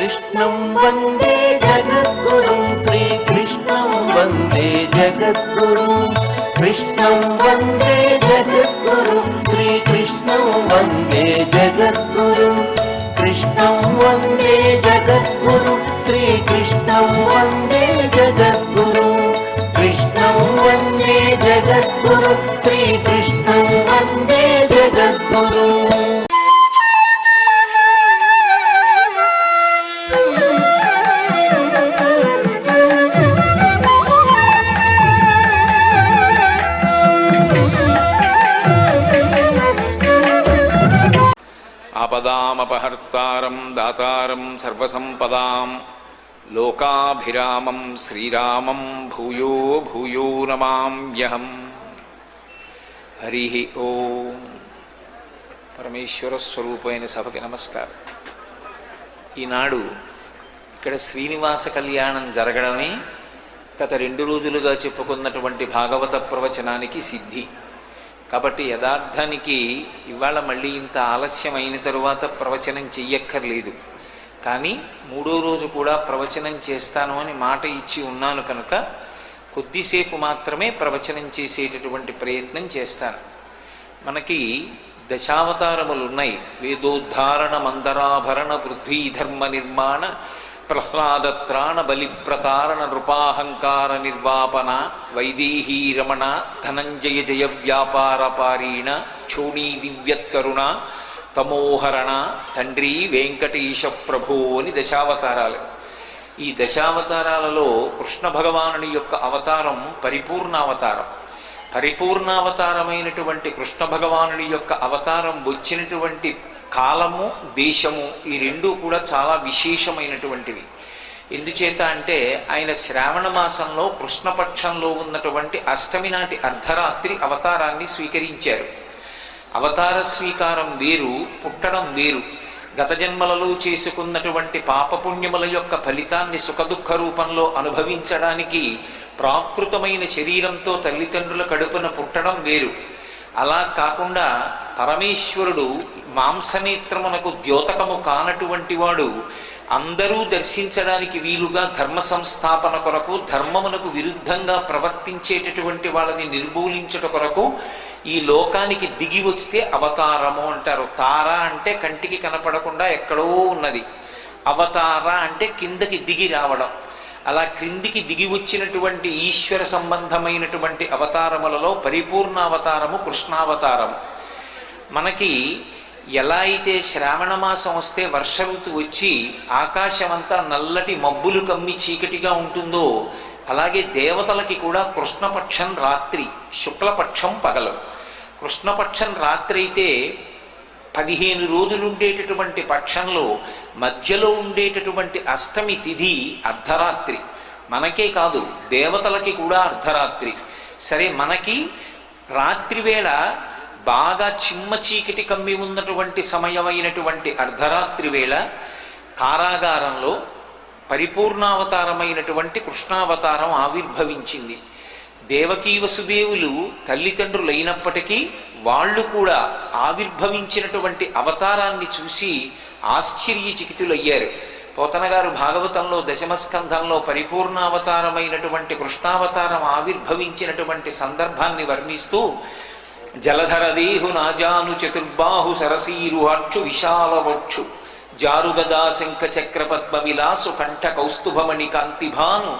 कृष्णं वन्दे जगद्गुरुं श्रीकृष्णं वन्दे जगद्गुरुं कृष्णं वन्दे जगद्गुरुं श्रीकृष्णं वन्दे जगद्गुरुं कृष्णं वन्दे जगद्गुरुं श्रीकृष्णं वन्दे जगद्गुरुं कृष्णं वन्दे जगद्गुरुं श्रीकृष्णं वन्दे जगद्गुरुं। ఆపదామపహర్తారం దాతారం సర్వసంపదాం లోకాభిరామం శ్రీరామం భూయో భూయో నమామ్యహం. హరి ఓం. పరమేశ్వర స్వరూపమైన సభకి నమస్కారం. ఈనాడు ఇక్కడ శ్రీనివాస కళ్యాణం జరగడమే గత 2 రోజులుగా చెప్పుకున్నటువంటి భాగవత ప్రవచనానికి సిద్ధి. కాబట్టి యథార్థానికి ఇవాళ మళ్ళీ ఇంత ఆలస్యమైన తరువాత ప్రవచనం చెయ్యక్కర్లేదు. కానీ 3వ రోజు కూడా ప్రవచనం చేస్తాను అని మాట ఇచ్చి ఉన్నాను కనుక కొద్దిసేపు మాత్రమే ప్రవచనం చేసేటటువంటి ప్రయత్నం చేస్తాను. మనకి దశావతారములు ఉన్నాయి. వేదోద్ధారణ మందరాభరణ పృథ్వీధర్మ నిర్మాణ ప్రహ్లాదత్రాణ బలిప్రతారణ నృపాహంకార నిర్వాపన వైదేహీ రమణ ధనంజయ జయ వ్యాపారపారీణ క్షోణీ దివ్యత్కరుణ తమోహరణ తండ్రి వెంకటేశ ప్రభో అని దశావతారాలు. ఈ దశావతారాలలో కృష్ణ భగవానుని యొక్క అవతారం పరిపూర్ణావతారం. పరిపూర్ణావతారమైనటువంటి కృష్ణ భగవానుని యొక్క అవతారం వచ్చినటువంటి కాలము దేశము ఈ రెండూ కూడా చాలా విశేషమైనటువంటివి. ఎందుచేత అంటే ఆయన శ్రావణ మాసంలో కృష్ణపక్షంలో ఉన్నటువంటి అష్టమి నాటి అర్ధరాత్రి అవతారాన్ని స్వీకరించారు. అవతార స్వీకారం వేరు, పుట్టడం వేరు. గత జన్మలలో చేసుకున్నటువంటి పాపపుణ్యముల యొక్క ఫలితాన్ని సుఖదుఖ రూపంలో అనుభవించడానికి ప్రాకృతమైన శరీరంతో తల్లిదండ్రుల కడుపున పుట్టడం వేరు. అలా కాకుండా పరమేశ్వరుడు మాంసనేత్రమునకు ద్యోతకము కానటువంటి వాడు అందరూ దర్శించడానికి వీలుగా ధర్మ సంస్థాపన కొరకు ధర్మమునకు విరుద్ధంగా ప్రవర్తించేటటువంటి వాళ్ళని నిర్మూలించుట కొరకు ఈ లోకానికి దిగి వస్తే అవతారము అంటారు. తార అంటే కంటికి కనపడకుండా ఎక్కడో ఉన్నది, అవతార అంటే కిందకి దిగి రావడం. అలా క్రిందికి దిగి వచ్చినటువంటి ఈశ్వర సంబంధమైనటువంటి అవతారములలో పరిపూర్ణ అవతారము కృష్ణావతారము. మనకి ఎలా అయితే శ్రావణ మాసం వస్తే వర్ష ఋతువు వచ్చి ఆకాశమంతా నల్లటి మబ్బులు కమ్మి చీకటిగా ఉంటుందో అలాగే దేవతలకి కూడా కృష్ణపక్షం రాత్రి, శుక్లపక్షం పగలు. కృష్ణపక్షం రాత్రి అయితే 15 రోజులు ఉండేటటువంటి పక్షంలో మధ్యలో ఉండేటటువంటి అష్టమి తిథి అర్ధరాత్రి. మనకే కాదు దేవతలకి కూడా అర్ధరాత్రి. సరే, మనకి రాత్రివేళ బాగా చిమ్మ చీకటి కమ్మి ఉన్నటువంటి సమయమైనటువంటి అర్ధరాత్రి వేళ కారాగారంలో పరిపూర్ణావతారమైనటువంటి కృష్ణావతారం ఆవిర్భవించింది. దేవకీ వసుదేవులు తల్లిదండ్రులైనప్పటికీ వాళ్ళు కూడా ఆవిర్భవించినటువంటి అవతారాన్ని చూసి ఆశ్చర్యచకితులయ్యారు. పోతన గారు భాగవతంలో దశమస్కంధంలో పరిపూర్ణావతారమైనటువంటి కృష్ణావతారం ఆవిర్భవించినటువంటి సందర్భాన్ని వర్ణిస్తూ జలధరదేహు నాజాను చతుర్బాహు సరసీరుహాక్షు విశాలవక్షు జారుగదా శంఖ చక్ర పద్మ విలాసు కంఠ కౌస్తుభమణి కాంతిభాను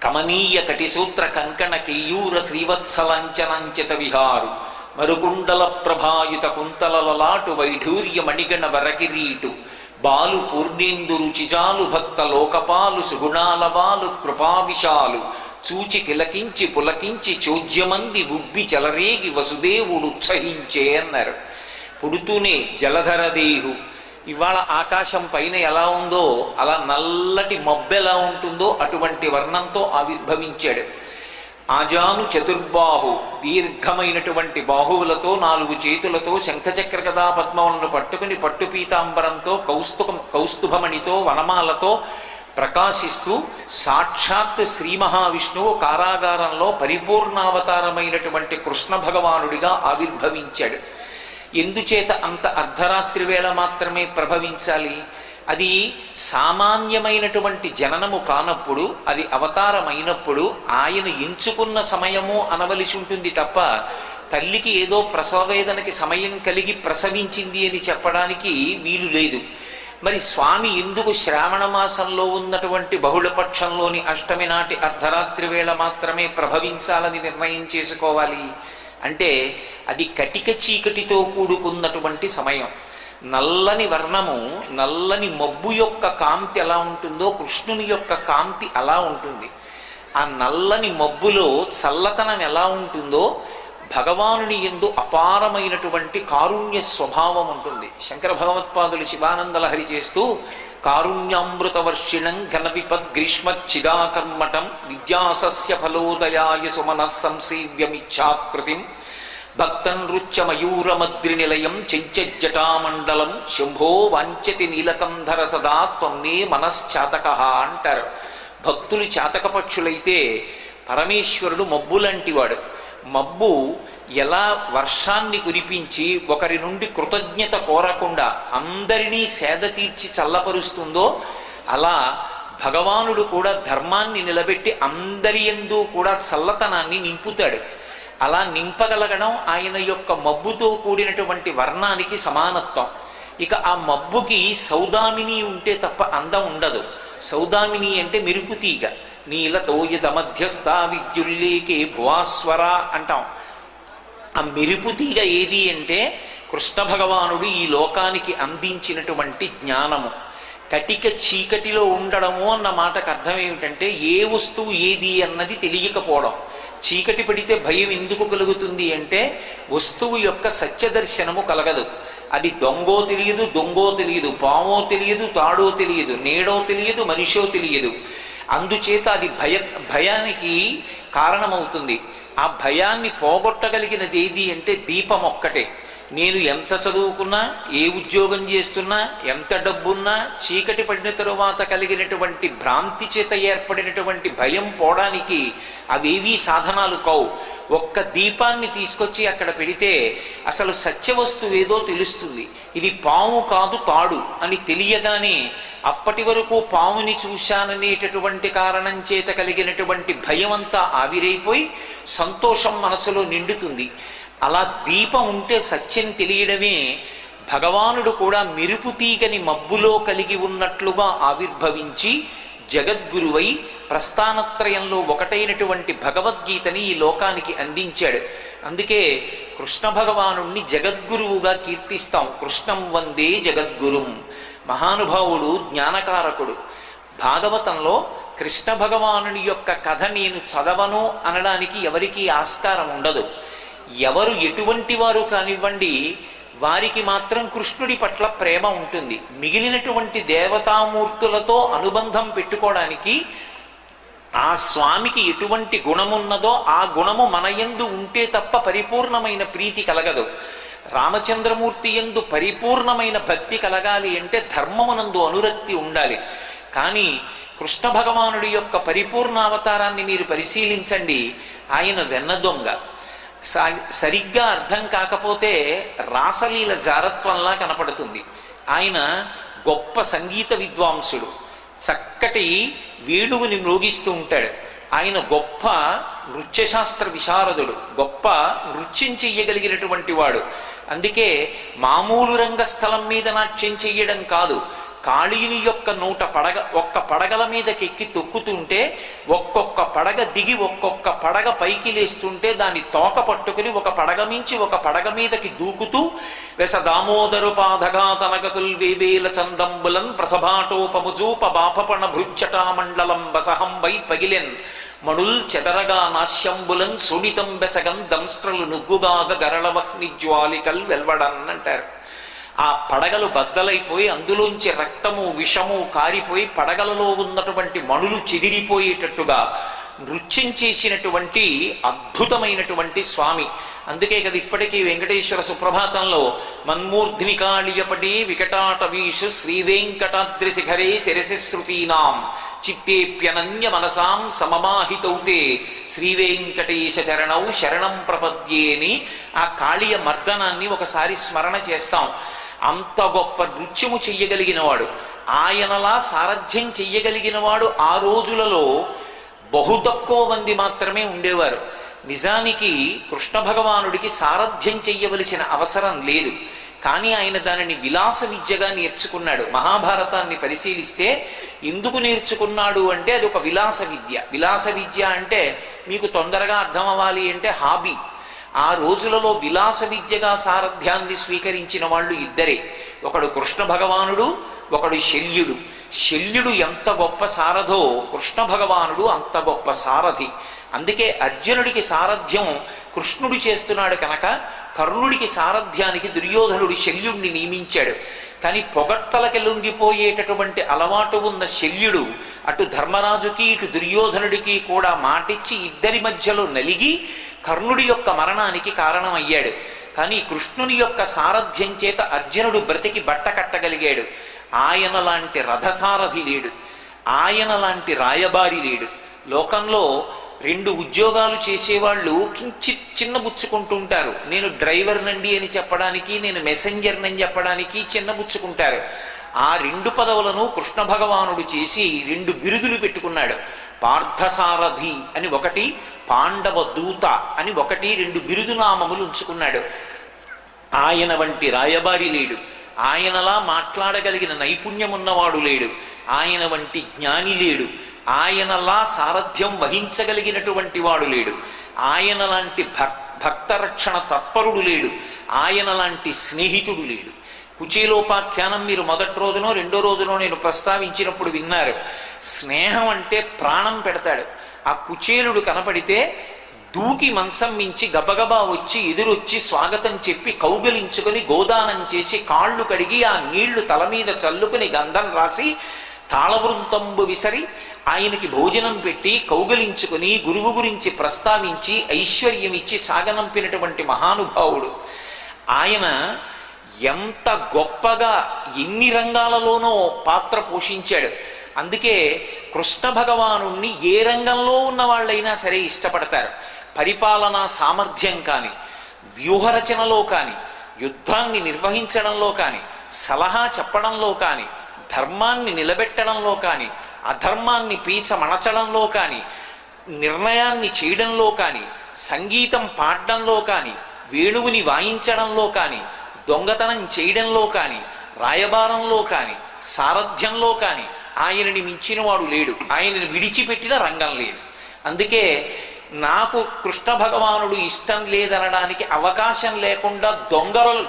కమనీయ కటిసూత్ర కంకణ కేయూర శ్రీవత్సలంచనంచిత విహారు మరుకుండల ప్రభాయుత కుంతలలలాటు వైఢూర్య మణిగణ వరకిరీటు బాలు పూర్ణేందు రుచిజాలు భక్త లోకపాలు సుగుణాలవాలు కృపావిశాలు చూచి తిలకించి పులకించి చోద్యమంది ఉబ్బి చెలరేగి వసుదేవుడు ఉత్సహించే అన్నారు. పుడుతూనే జలధరదేహు, ఇవాళ ఆకాశం పైన ఎలా ఉందో అలా నల్లటి మబ్బు ఎలా ఉంటుందో అటువంటి వర్ణంతో ఆవిర్భవించాడు. ఆజాను చతుర్బాహు, దీర్ఘమైనటువంటి బాహువులతో 4 చేతులతో శంఖచక్ర గదా పద్మములను పట్టుకుని పట్టు పీతాంబరంతో కౌస్తుభమణితో వనమాలతో ప్రకాశిస్తూ సాక్షాత్ శ్రీ మహావిష్ణువు కారాగారంలో పరిపూర్ణావతారమైనటువంటి కృష్ణ భగవానుడిగా ఆవిర్భవించాడు. ఎందుచేత అంత అర్ధరాత్రి వేళ మాత్రమే ప్రభవించాలి? అది సామాన్యమైనటువంటి జననము కానప్పుడు, అది అవతారమైనప్పుడు ఆయన ఎంచుకున్న సమయము అనవలసి ఉంటుంది తప్ప తల్లికి ఏదో ప్రసవవేదనకి సమయం కలిగి ప్రసవించింది అని చెప్పడానికి వీలు లేదు. మరి స్వామి ఎందుకు శ్రావణ మాసంలో ఉన్నటువంటి బహుళపక్షంలోని అష్టమి నాటి అర్ధరాత్రి వేళ మాత్రమే ప్రభవించాలని నిర్ణయం చేసుకోవాలి అంటే అది కటిక చీకటితో కూడుకున్నటువంటి సమయం. నల్లని వర్ణము, నల్లని మబ్బు యొక్క కాంతి ఎలా ఉంటుందో కృష్ణుని యొక్క కాంతి అలా ఉంటుంది. ఆ నల్లని మబ్బులో చల్లతనం ఎలా ఉంటుందో భగవానుని యందు అపారమైనటువంటి కారుణ్య స్వభావం ఉంటుంది. శంకర భగవత్పాదులు శివానందలహరి చేస్తూ కారుణ్యామృత వర్షిణం ఘన విపద్గ్రీష్మచ్చిదాకర్మటం విద్యాసస్య ఫలోదయాయ సుమనః సంసేవ్యమిచ్ఛాకృతిం భక్తం రుచ్య మయూరమద్రి నిలయం చెంచజ్జటామండలం శంభో వాంఛతి నీలకంధర సదా త్వం మే మనశ్చాతకః అంటారు. భక్తులు చాతకపక్షులైతే పరమేశ్వరుడు మబ్బులంటివాడు. మబ్బు ఎలా వర్షాన్ని కురిపించి ఒకరి నుండి కృతజ్ఞత కోరకుండా అందరినీ సేద తీర్చి చల్లపరుస్తుందో అలా భగవానుడు కూడా ధర్మాన్ని నిలబెట్టి అందరి యందు కూడా చల్లతనాన్ని నింపుతాడు. అలా నింపగలగడం ఆయన యొక్క మబ్బుతో కూడినటువంటి వర్ణానికి సమానత్వం. ఇక ఆ మబ్బుకి సౌదామిని ఉంటే తప్ప అందం ఉండదు. సౌదామిని అంటే మెరుపుతీగ. నీలతోయద మధ్యస్థ విద్యుల్లేకే భువాస్వర అంటాం. ఆ మెరుపుతీగ ఏది అంటే కృష్ణ భగవానుడు ఈ లోకానికి అందించినటువంటి జ్ఞానము. కటిక చీకటిలో ఉండడము అన్న మాటకు అర్థం ఏమిటంటే ఏ వస్తువు ఏది అన్నది తెలియకపోవడం. చీకటి పడితే భయం ఎందుకు కలుగుతుంది అంటే వస్తువు యొక్క సత్యదర్శనము కలగదు. అది దొంగో తెలియదు, దొంగో తెలియదు, పావో తెలియదు, తాడో తెలియదు, నీడో తెలియదు, మనిషో తెలియదు. అందుచేత అది భయానికి కారణమవుతుంది. ఆ భయాన్ని పోగొట్టగలిగినది ఏది అంటే దీపం ఒక్కటే. నేను ఎంత చదువుకున్నా, ఏ ఉద్యోగం చేస్తున్నా, ఎంత డబ్బున్నా చీకటి పడిన తరువాత కలిగినటువంటి భ్రాంతి చేత ఏర్పడినటువంటి భయం పోవడానికి అవేవీ సాధనాలు కావు. ఒక్క దీపాన్ని తీసుకొచ్చి అక్కడ పెడితే అసలు సత్యవస్తువు ఏదో తెలుస్తుంది. ఇది పాము కాదు తాడు అని తెలియగానే అప్పటి వరకు పాముని చూశాననేటటువంటి కారణం చేత కలిగినటువంటి భయం అంతా ఆవిరైపోయి సంతోషం మనసులో నిండుతుంది. అలా దీపం ఉంటే సత్యం తెలియడమే. భగవానుడు కూడా మెరుపు తీగని మబ్బులో కలిగి ఉన్నట్లుగా ఆవిర్భవించి జగద్గురువై ప్రస్థానత్రయంలో ఒకటైనటువంటి భగవద్గీతని ఈ లోకానికి అందించాడు. అందుకే కృష్ణ భగవానుణ్ణి జగద్గురువుగా కీర్తిస్తాం. కృష్ణం వందే జగద్గురుం. మహానుభావుడు, జ్ఞానకారకుడు. భాగవతంలో కృష్ణ భగవానుని యొక్క కథ నేను చదవను అనడానికి ఎవరికీ ఆస్కారం ఉండదు. ఎవరు ఎటువంటి వారు కానివ్వండి, వారికి మాత్రం కృష్ణుడి పట్ల ప్రేమ ఉంటుంది. మిగిలినటువంటి దేవతామూర్తులతో అనుబంధం పెట్టుకోవడానికి ఆ స్వామికి ఎటువంటి గుణమున్నదో ఆ గుణము మన యందు ఉంటే తప్ప పరిపూర్ణమైన ప్రీతి కలగదు. రామచంద్రమూర్తి యందు పరిపూర్ణమైన భక్తి కలగాలి అంటే ధర్మమునందు అనురక్తి ఉండాలి. కానీ కృష్ణ భగవానుడి యొక్క పరిపూర్ణావతారాన్ని మీరు పరిశీలించండి. ఆయన వెన్న దొంగ. సరిగ్గా అర్థం కాకపోతే రాసలీల జారత్వంలా కనపడుతుంది. ఆయన గొప్ప సంగీత విద్వాంసుడు. చక్కటి వేణువుని మ్రోగిస్తూ ఉంటాడు. ఆయన గొప్ప నృత్యశాస్త్ర విశారదుడు. గొప్ప నృత్యం చెయ్యగలిగినటువంటి వాడు. అందుకే మామూలు రంగస్థలం మీద నాట్యం చెయ్యడం కాదు, కాళీని యొక్క ఒక్క పడగల మీదకి ఎక్కి తొక్కుతుంటే ఒక్కొక్క పడగ దిగి ఒక్కొక్క పడగ పైకి లేస్తుంటే దాన్ని తోక పట్టుకుని ఒక పడగ మించి ఒక పడగ మీదకి దూకుతూ వెస దామోదరు పాధగా తనగతుల్ వేవేల చందంబులన్ ప్రసభాటోపముజూప బాపపణ భృచ్చటామండలం బసహం వై పగిలెన్ మణుల్ చెదరగా నాశ్యంబులన్ సుడితం బెసగం దంస్ట్రలు నుగ్గుగాగ గరళవహ్ని జ్వాలికల్ వెల్వడన్ అంటారు. ఆ పడగలు బద్దలైపోయి అందులోంచి రక్తము విషము కారిపోయి పడగలలో ఉన్నటువంటి మణులు చెదిరిపోయేటట్టుగా నృత్యం చేసినటువంటి అద్భుతమైనటువంటి స్వామి. అందుకే కదా ఇప్పటికీ వెంకటేశ్వర సుప్రభాతంలో మన్మూర్ధ్నికాళియపటి వికటాటవీషు శ్రీవేంకటాద్రి శిఖరే శిరసిశ్రుతీనాం చిత్తేప్యనన్య మనసాం సమమాహితౌతే శ్రీవేంకటేశ చరణౌ శరణం ప్రపద్యేని ఆ కాళీయ మర్దనాన్ని ఒకసారి స్మరణ చేస్తాం. అంత గొప్ప నృత్యము చెయ్యగలిగిన వాడు. ఆయనలా సారథ్యం చెయ్యగలిగిన వాడు ఆ రోజులలో బహు తక్కువ మంది మాత్రమే ఉండేవారు. నిజానికి కృష్ణ భగవానుడికి సారథ్యం చెయ్యవలసిన అవసరం లేదు, కానీ ఆయన దానిని విలాస విద్యగా నేర్చుకున్నాడు. మహాభారతాన్ని పరిశీలిస్తే ఎందుకు నేర్చుకున్నాడు అంటే అది ఒక విలాస విద్య. విలాస విద్య అంటే మీకు తొందరగా అర్థం అవ్వాలి అంటే హాబీ. ఆ రోజులలో విలాస విద్యగా సారథ్యాన్ని స్వీకరించిన వాళ్ళు ఇద్దరే, ఒకడు కృష్ణ భగవానుడు, ఒకడు శల్యుడు. శల్యుడు ఎంత గొప్ప సారథో కృష్ణ భగవానుడు అంత గొప్ప సారథి. అందుకే అర్జునుడికి సారథ్యం కృష్ణుడు చేస్తున్నాడు కనుక కర్ణుడికి సారథ్యానికి దుర్యోధనుడు శల్యుడిని నియమించాడు. కానీ పొగడ్తలకి లొంగిపోయేటటువంటి అలవాటు ఉన్న శల్యుడు అటు ధర్మరాజుకి ఇటు దుర్యోధనుడికి కూడా మాటిచ్చి ఇద్దరి మధ్యలో నలిగి కర్ణుడి యొక్క మరణానికి కారణమయ్యాడు. కానీ కృష్ణుని యొక్క సారథ్యం చేత అర్జునుడు బ్రతికి బట్ట కట్టగలిగాడు. ఆయన లాంటి రథసారథి లేడు, ఆయన లాంటి రాయబారి లేడు. లోకంలో 2 ఉద్యోగాలు చేసేవాళ్ళు కించిత్ చిన్నబుచ్చుకుంటూ ఉంటారు. నేను డ్రైవర్ నండి అని చెప్పడానికి, నేను మెసెంజర్ అని చెప్పడానికి చిన్నబుచ్చుకుంటారు. ఆ 2 పదవులను కృష్ణ భగవానుడు చేసి 2 బిరుదులు పెట్టుకున్నాడు. పార్థసారథి అని ఒకటి, పాండవ దూత అని ఒకటి, 2 బిరుదునామములు ఉంచుకున్నాడు. ఆయన వంటి రాయబారి లేడు, ఆయనలా మాట్లాడగలిగిన నైపుణ్యం ఉన్నవాడు లేడు, ఆయన వంటి జ్ఞాని లేడు, ఆయనలా సారథ్యం వహించగలిగినటువంటి వాడు లేడు, ఆయన లాంటి భక్త రక్షణ తత్పరుడు లేడు, ఆయన లాంటి స్నేహితుడు లేడు. కుచేలోపాఖ్యానం మీరు మొదటి రోజునో 2వ రోజునో నేను ప్రస్తావించినప్పుడు విన్నారు. స్నేహం అంటే ప్రాణం పెడతాడు. ఆ కుచేలుడు కనపడితే దూకి మంచం మించి గబగబా వచ్చి ఎదురొచ్చి స్వాగతం చెప్పి కౌగలించుకొని గోదానం చేసి కాళ్ళు కడిగి ఆ నీళ్లు తల మీద చల్లుకుని గంధం రాసి తాళవృంతంబు విసరి ఆయనకి భోజనం పెట్టి కౌగలించుకుని గురువు గురించి ప్రస్తావించి ఐశ్వర్యం ఇచ్చి సాగనంపినటువంటి మహానుభావుడు. ఆయన ఎంత గొప్పగా ఎన్ని రంగాలలోనో పాత్ర పోషించాడు. అందుకే కృష్ణ భగవానుణ్ణి ఏ రంగంలో ఉన్న వాళ్ళైనా సరే ఇష్టపడతారు. పరిపాలనా సామర్థ్యం కానీ, వ్యూహరచనలో కానీ, యుద్ధాన్ని నిర్వహించడంలో కానీ, సలహా చెప్పడంలో కానీ, ధర్మాన్ని నిలబెట్టడంలో కానీ, అధర్మాన్ని పీచమణచడంలో కానీ, నిర్ణయాన్ని చేయడంలో కానీ, సంగీతం పాడడంలో కానీ, వేణువుని వాయించడంలో కానీ, దొంగతనం చేయడంలో కానీ, రాయబారంలో కానీ, సారథ్యంలో కానీ ఆయనని మించినవాడు లేడు. ఆయనని విడిచిపెట్టిన రంగం లేదు. అందుకే నాకు కృష్ణ భగవానుడు ఇష్టం లేదనడానికి అవకాశం లేకుండా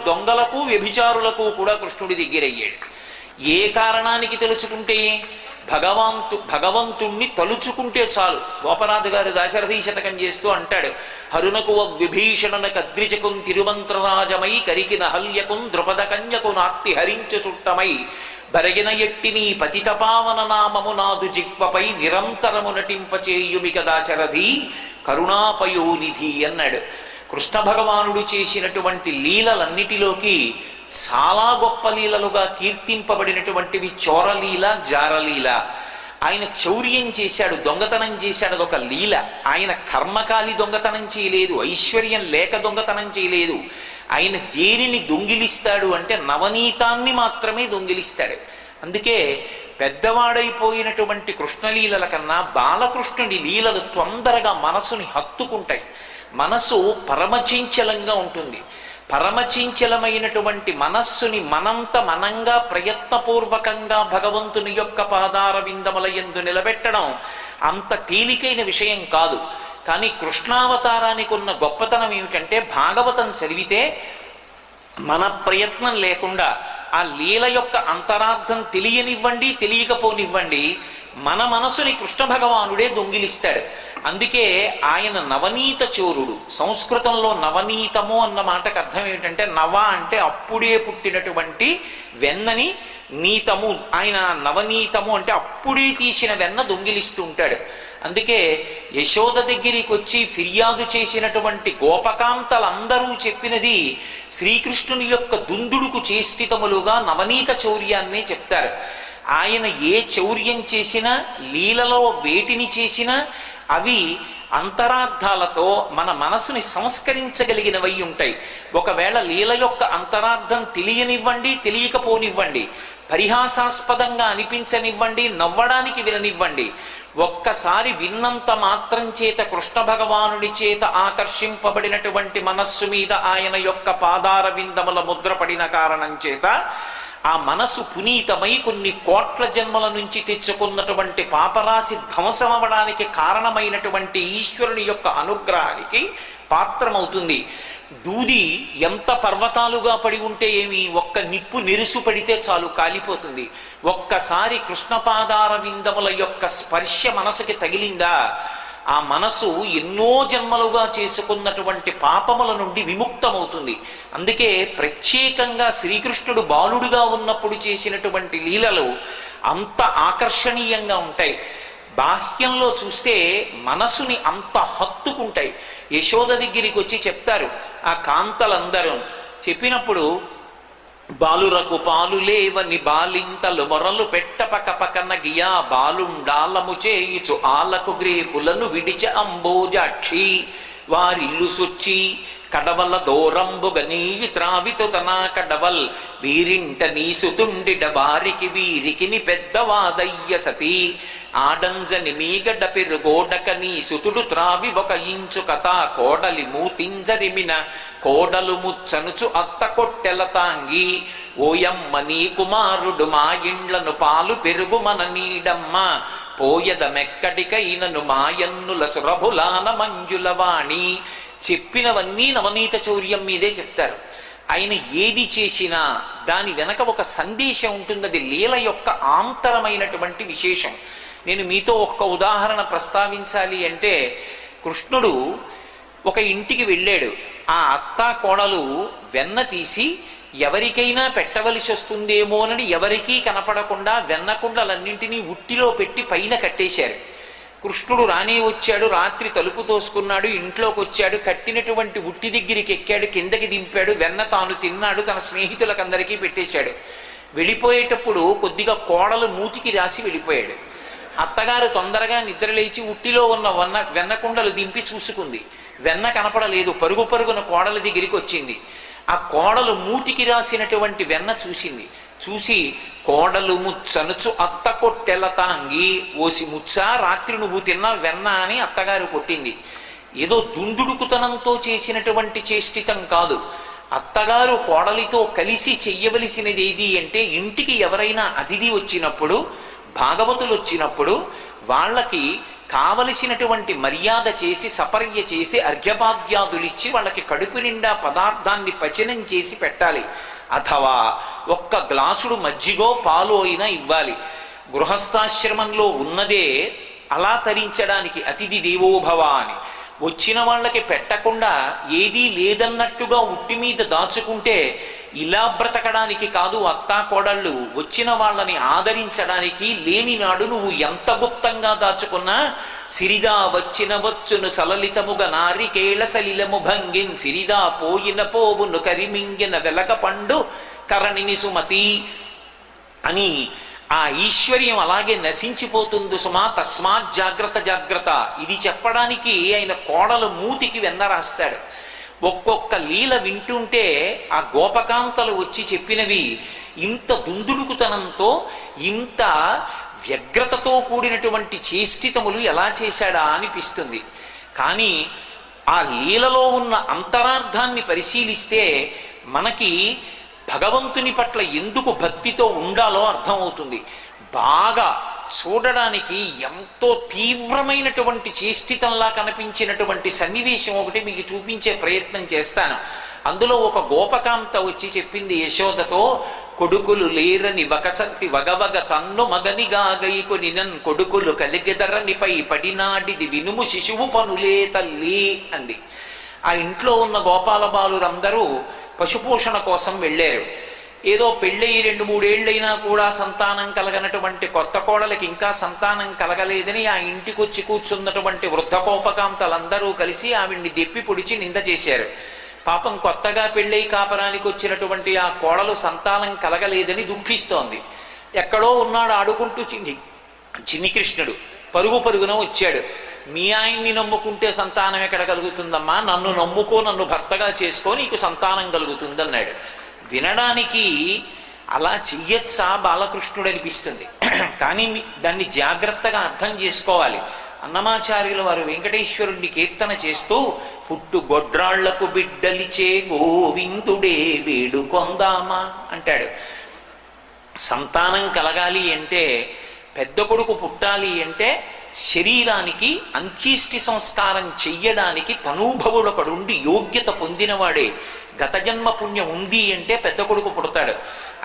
దొంగలకు వ్యభిచారులకు కూడా కృష్ణుడి దగ్గరయ్యాడు. ఏ కారణానికి తెలుసుకుంటే భగవంతుణ్ణి తలుచుకుంటే చాలు. గోపనాథ్ గారు దాశరథీ శతకం చేస్తూ అంటాడు, హరునకు విభీషణన కద్రిచకున్ తిరుమంత్రరాజమై కరికిన హల్యకున్ ద్రుపద కన్యకు నార్తి హరించు చుట్టమై బరగిన ఎట్టిని పతితపావన నామము నాదు జిహ్వపై నిరంతరము నటింపచేయుమిక దాశరథి కరుణాపయోనిధి అన్నాడు. కృష్ణ భగవానుడు చేసినటువంటి లీలలన్నిటిలోకి చాలా గొప్ప లీలలుగా కీర్తింపబడినటువంటివి చోరలీల, జారలీల. ఆయన చౌర్యం చేశాడు, దొంగతనం చేశాడు, అదొక లీల. ఆయన కర్మకాలి దొంగతనం చేయలేదు, ఐశ్వర్యం లేక దొంగతనం చేయలేదు. ఆయన దేనిని దొంగిలిస్తాడు అంటే నవనీతాన్ని మాత్రమే దొంగిలిస్తాడు. అందుకే పెద్దవాడైపోయినటువంటి కృష్ణలీలల కన్నా బాలకృష్ణుడి లీలలు తొందరగా మనసుని హత్తుకుంటాయి. మనసు పరమచంచలంగా ఉంటుంది. పరమచంచలమైనటువంటి మనస్సుని మనంగా ప్రయత్నపూర్వకంగా భగవంతుని యొక్క పాదార విందముల యందు నిలబెట్టడం అంత తేలికైన విషయం కాదు. కానీ కృష్ణావతారానికి ఉన్న గొప్పతనం ఏమిటంటే భాగవతం చదివితే మన ప్రయత్నం లేకుండా ఆ లీల యొక్క అంతరార్థం తెలియనివ్వండి, తెలియకపోనివ్వండి, మన మనసుని కృష్ణ భగవానుడే దొంగిలిస్తాడు. అందుకే ఆయన నవనీత చోరుడు. సంస్కృతంలో నవనీతము అన్న మాటకు అర్థం ఏమిటంటే నవ అంటే అప్పుడే పుట్టినటువంటి వెన్నని, నీతము ఆయన నవనీతము అంటే అప్పుడే తీసిన వెన్న దొంగిలిస్తూ ఉంటాడు. అందుకే యశోద దగ్గరికి వచ్చి ఫిర్యాదు చేసినటువంటి గోపకాంతలందరూ చెప్పినది శ్రీకృష్ణుని యొక్క దుందుడుకు చేష్టితములుగా నవనీత చౌర్యాన్నే చెప్తారు. ఆయన ఏ చౌర్యం చేసినా, లీలలో వేటిని చేసినా అవి అంతరార్థాలతో మన మనసుని సంస్కరించగలిగినవై ఉంటాయి. ఒకవేళ లీల యొక్క అంతరార్థం తెలియనివ్వండి, తెలియకపోనివ్వండి, పరిహాసాస్పదంగా అనిపించనివ్వండి, నవ్వడానికి విననివ్వండి, ఒక్కసారి విన్నంత మాత్రం చేత కృష్ణ భగవానుడి చేత ఆకర్షింపబడినటువంటి మనస్సు మీద ఆయన యొక్క పాదార విందముల ముద్ర పడిన కారణం చేత ఆ మనసు పునీతమై కొన్ని కోట్ల జన్మల నుంచి తెచ్చుకున్నటువంటి పాపరాశి ధ్వంసమవడానికి కారణమైనటువంటి ఈశ్వరుని యొక్క అనుగ్రహానికి పాత్రమవుతుంది. దూది ఎంత పర్వతాలుగా పడి ఉంటే ఏమి, ఒక్క నిప్పు నెరుసు పడితే చాలు కాలిపోతుంది. ఒక్కసారి కృష్ణపాదార విందముల యొక్క స్పర్శ మనసుకి తగిలిందా, ఆ మనసు ఎన్నో జన్మలుగా చేసుకున్నటువంటి పాపముల నుండి విముక్తమవుతుంది. అందుకే ప్రత్యేకంగా శ్రీకృష్ణుడు బాలుడుగా ఉన్నప్పుడు చేసినటువంటి లీలలు అంత ఆకర్షణీయంగా ఉంటాయి. బాహ్యంలో చూస్తే మనసుని అంత హత్తుకుంటాయి. యశోద దగ్గరికి వచ్చి చెప్తారు ఆ కాంతలందరూ. చెప్పినప్పుడు బాలురకు పాలు లేవని బాలింతలు మొరలు పెట్టపక పకన గియా బాలుండాలము చేయుచు ఆలకు గ్రేపులను విడిచ అంబోజాక్షి వారిల్లు సొచ్చి కడవల దూరంబుగ నీవి త్రావితు తనా కడవల్ వీరింట నీసుతుండిడ వారికి వీరికిని పెద్దవాదయ్య సతీ ఆడంజని మీగడ్డ పెరుగోడక నీ సుతుడు త్రావి ఒక ఇంచు కథ కోడలి మూతింజరిమిన కోడలు ముచ్చనుచు అత్త కొట్టెల తాంగి ఓయమ్మ నీ కుమారుడు మా ఇండ్లను పాలు పెరుగు మన నీడమ్మ పోయద మెక్కడికైనను మాయన్నుల సురభులాన మంజులవాణి. చెప్పినవన్నీ నవనీత చౌర్యం మీదే చెప్తారు. ఆయన ఏది చేసినా దాని వెనక ఒక సందేశం ఉంటుంది. అది లీల యొక్క ఆంతరమైనటువంటి విశేషం. నేను మీతో ఒక్క ఉదాహరణ ప్రస్తావించాలి అంటే, కృష్ణుడు ఒక ఇంటికి వెళ్ళాడు. ఆ అత్తా కోడలు వెన్న తీసి ఎవరికైనా పెట్టవలసి వస్తుందేమోనని ఎవరికీ కనపడకుండా వెన్నకుండలన్నింటినీ ఉట్టిలో పెట్టి పైన కట్టేశారు. కృష్ణుడు రానే వచ్చాడు, రాత్రి తలుపు తోసుకున్నాడు, ఇంట్లోకి వచ్చాడు, కట్టినటువంటి ఉట్టి దగ్గరికి ఎక్కాడు, కిందకి దింపాడు, వెన్న తాను తిన్నాడు, తన స్నేహితులకందరికీ పెట్టేశాడు. వెళ్ళిపోయేటప్పుడు కొద్దిగా కోడలు మూతికి రాసి వెళ్ళిపోయాడు. అత్తగారు తొందరగా నిద్రలేచి ఉట్టిలో ఉన్న వెన్నకుండలు దింపి చూసుకుంది. వెన్న కనపడలేదు. పరుగు పరుగున కోడల దగ్గరికి వచ్చింది. ఆ కోడలు మూటికి రాసినటువంటి వెన్న చూసింది. చూసి కోడలు ముచ్చనుచు అత్త కొట్టెల తాంగి ఓసి ముచ్చ రాత్రి నువ్వు తిన్నా వెన్న అని అత్తగారు కొట్టింది. ఏదో దుందుడుకుతనంతో చేసినటువంటి చేష్టితం కాదు. అత్తగారు కోడలితో కలిసి చెయ్యవలసినది ఏది అంటే, ఇంటికి ఎవరైనా అతిథి వచ్చినప్పుడు, భాగవతులు వచ్చినప్పుడు వాళ్ళకి కావలసినటువంటి మర్యాద చేసి సపర్య చేసి అర్ఘ్యపాద్యాదులిచ్చి వాళ్ళకి కడుపు నిండా పదార్థాన్ని పచనం చేసి పెట్టాలి. అథవా ఒక్క గ్లాసుడు మజ్జిగో పాలు అయినా ఇవ్వాలి. గృహస్థాశ్రమంలో ఉన్నదే అలా తరించడానికి అతిథి దేవోభవ అని. వచ్చిన వాళ్ళకి పెట్టకుండా ఏదీ లేదన్నట్టుగా ఉట్టి మీద దాచుకుంటే ఇలా బ్రతకడానికి కాదు. అత్తా కోడళ్ళు వచ్చిన వాళ్ళని ఆదరించడానికి. లేని నాడు నువ్వు ఎంత గుప్తంగా దాచుకున్నా సిరిదా వచ్చిన వచ్చును సలలితముగ నారికేళ సలిలము భంగిన్ సిరిదా పోయిన పోవును కరిమింగిన వెలక పండు కరణిని సుమతి అని ఆ ఈశ్వర్యం అలాగే నశించిపోతుంది సుమా, తస్మాత్ జాగ్రత్త జాగ్రత్త. ఇది చెప్పడానికి ఆయన కోడలు మూతికి వెన్న రాస్తాడు. ఒక్కొక్క లీల వింటుంటే ఆ గోపకాంతలు వచ్చి చెప్పినవి ఇంత దుందుడుకుతనంతో, ఇంత వ్యగ్రతతో కూడినటువంటి చేష్టితములు ఎలా చేశాడా అనిపిస్తుంది. కానీ ఆ లీలలో ఉన్న అంతరార్థాన్ని పరిశీలిస్తే మనకి భగవంతుని పట్ల ఎందుకు భక్తితో ఉండాలో అర్థమవుతుంది. బాగా చూడడానికి ఎంతో తీవ్రమైనటువంటి చేష్టితంలా కనిపించినటువంటి సన్నివేశం ఒకటి మీకు చూపించే ప్రయత్నం చేస్తాను. అందులో ఒక గోపకాంత వచ్చి చెప్పింది యశోదతో, కొడుకులు లేరని వకసంతి వగవగ తన్ను మగనిగా గైకొని నన్ కొడుకులు కలిగెదరనిపై పడినాడిది వినుము శిశువు పనులే తల్లి అంది. ఆ ఇంట్లో ఉన్న గోపాల బాలురందరూ పశుపోషణ కోసం వెళ్ళారు. ఏదో పెళ్ళయి 2-3 ఏళ్ళైనా కూడా సంతానం కలగనటువంటి కొత్త కోడలకి ఇంకా సంతానం కలగలేదని ఆ ఇంటికి వచ్చి కూర్చున్నటువంటి వృద్ధ కోపకాంతలందరూ కలిసి ఆవిడ్ని దెప్పి పొడిచి నింద చేశారు. పాపం కొత్తగా పెళ్ళై కాపరానికి వచ్చినటువంటి ఆ కోడలు సంతానం కలగలేదని దుఃఖిస్తోంది. ఎక్కడో ఉన్నాడు ఆడుకుంటూ చిన్ని కృష్ణుడు పరుగు పరుగున వచ్చాడు. మీ ఆయన్ని నమ్ముకుంటే సంతానం ఎక్కడ కలుగుతుందమ్మా, నన్ను నమ్ముకో, నన్ను భర్తగా చేసుకో, నీకు సంతానం కలుగుతుంది అన్నాడు. వినడానికి అలా చెయ్యొచ్చా బాలకృష్ణుడు అనిపిస్తుంది. కానీ దాన్ని జాగ్రత్తగా అర్థం చేసుకోవాలి. అన్నమాచార్యుల వారు వెంకటేశ్వరుణ్ణి కీర్తన చేస్తూ పుట్టు గొడ్రాళ్లకు బిడ్డలిచే గోవిందుడే వేడుకొందామా అంటాడు. సంతానం కలగాలి అంటే, పెద్ద కొడుకు పుట్టాలి అంటే శరీరానికి అంత్యేష్టి సంస్కారం చెయ్యడానికి తనూభవుడొకడుండి యోగ్యత పొందినవాడే. గత జన్మ పుణ్యం ఉంది అంటే పెద్ద కొడుకు పుడతాడు.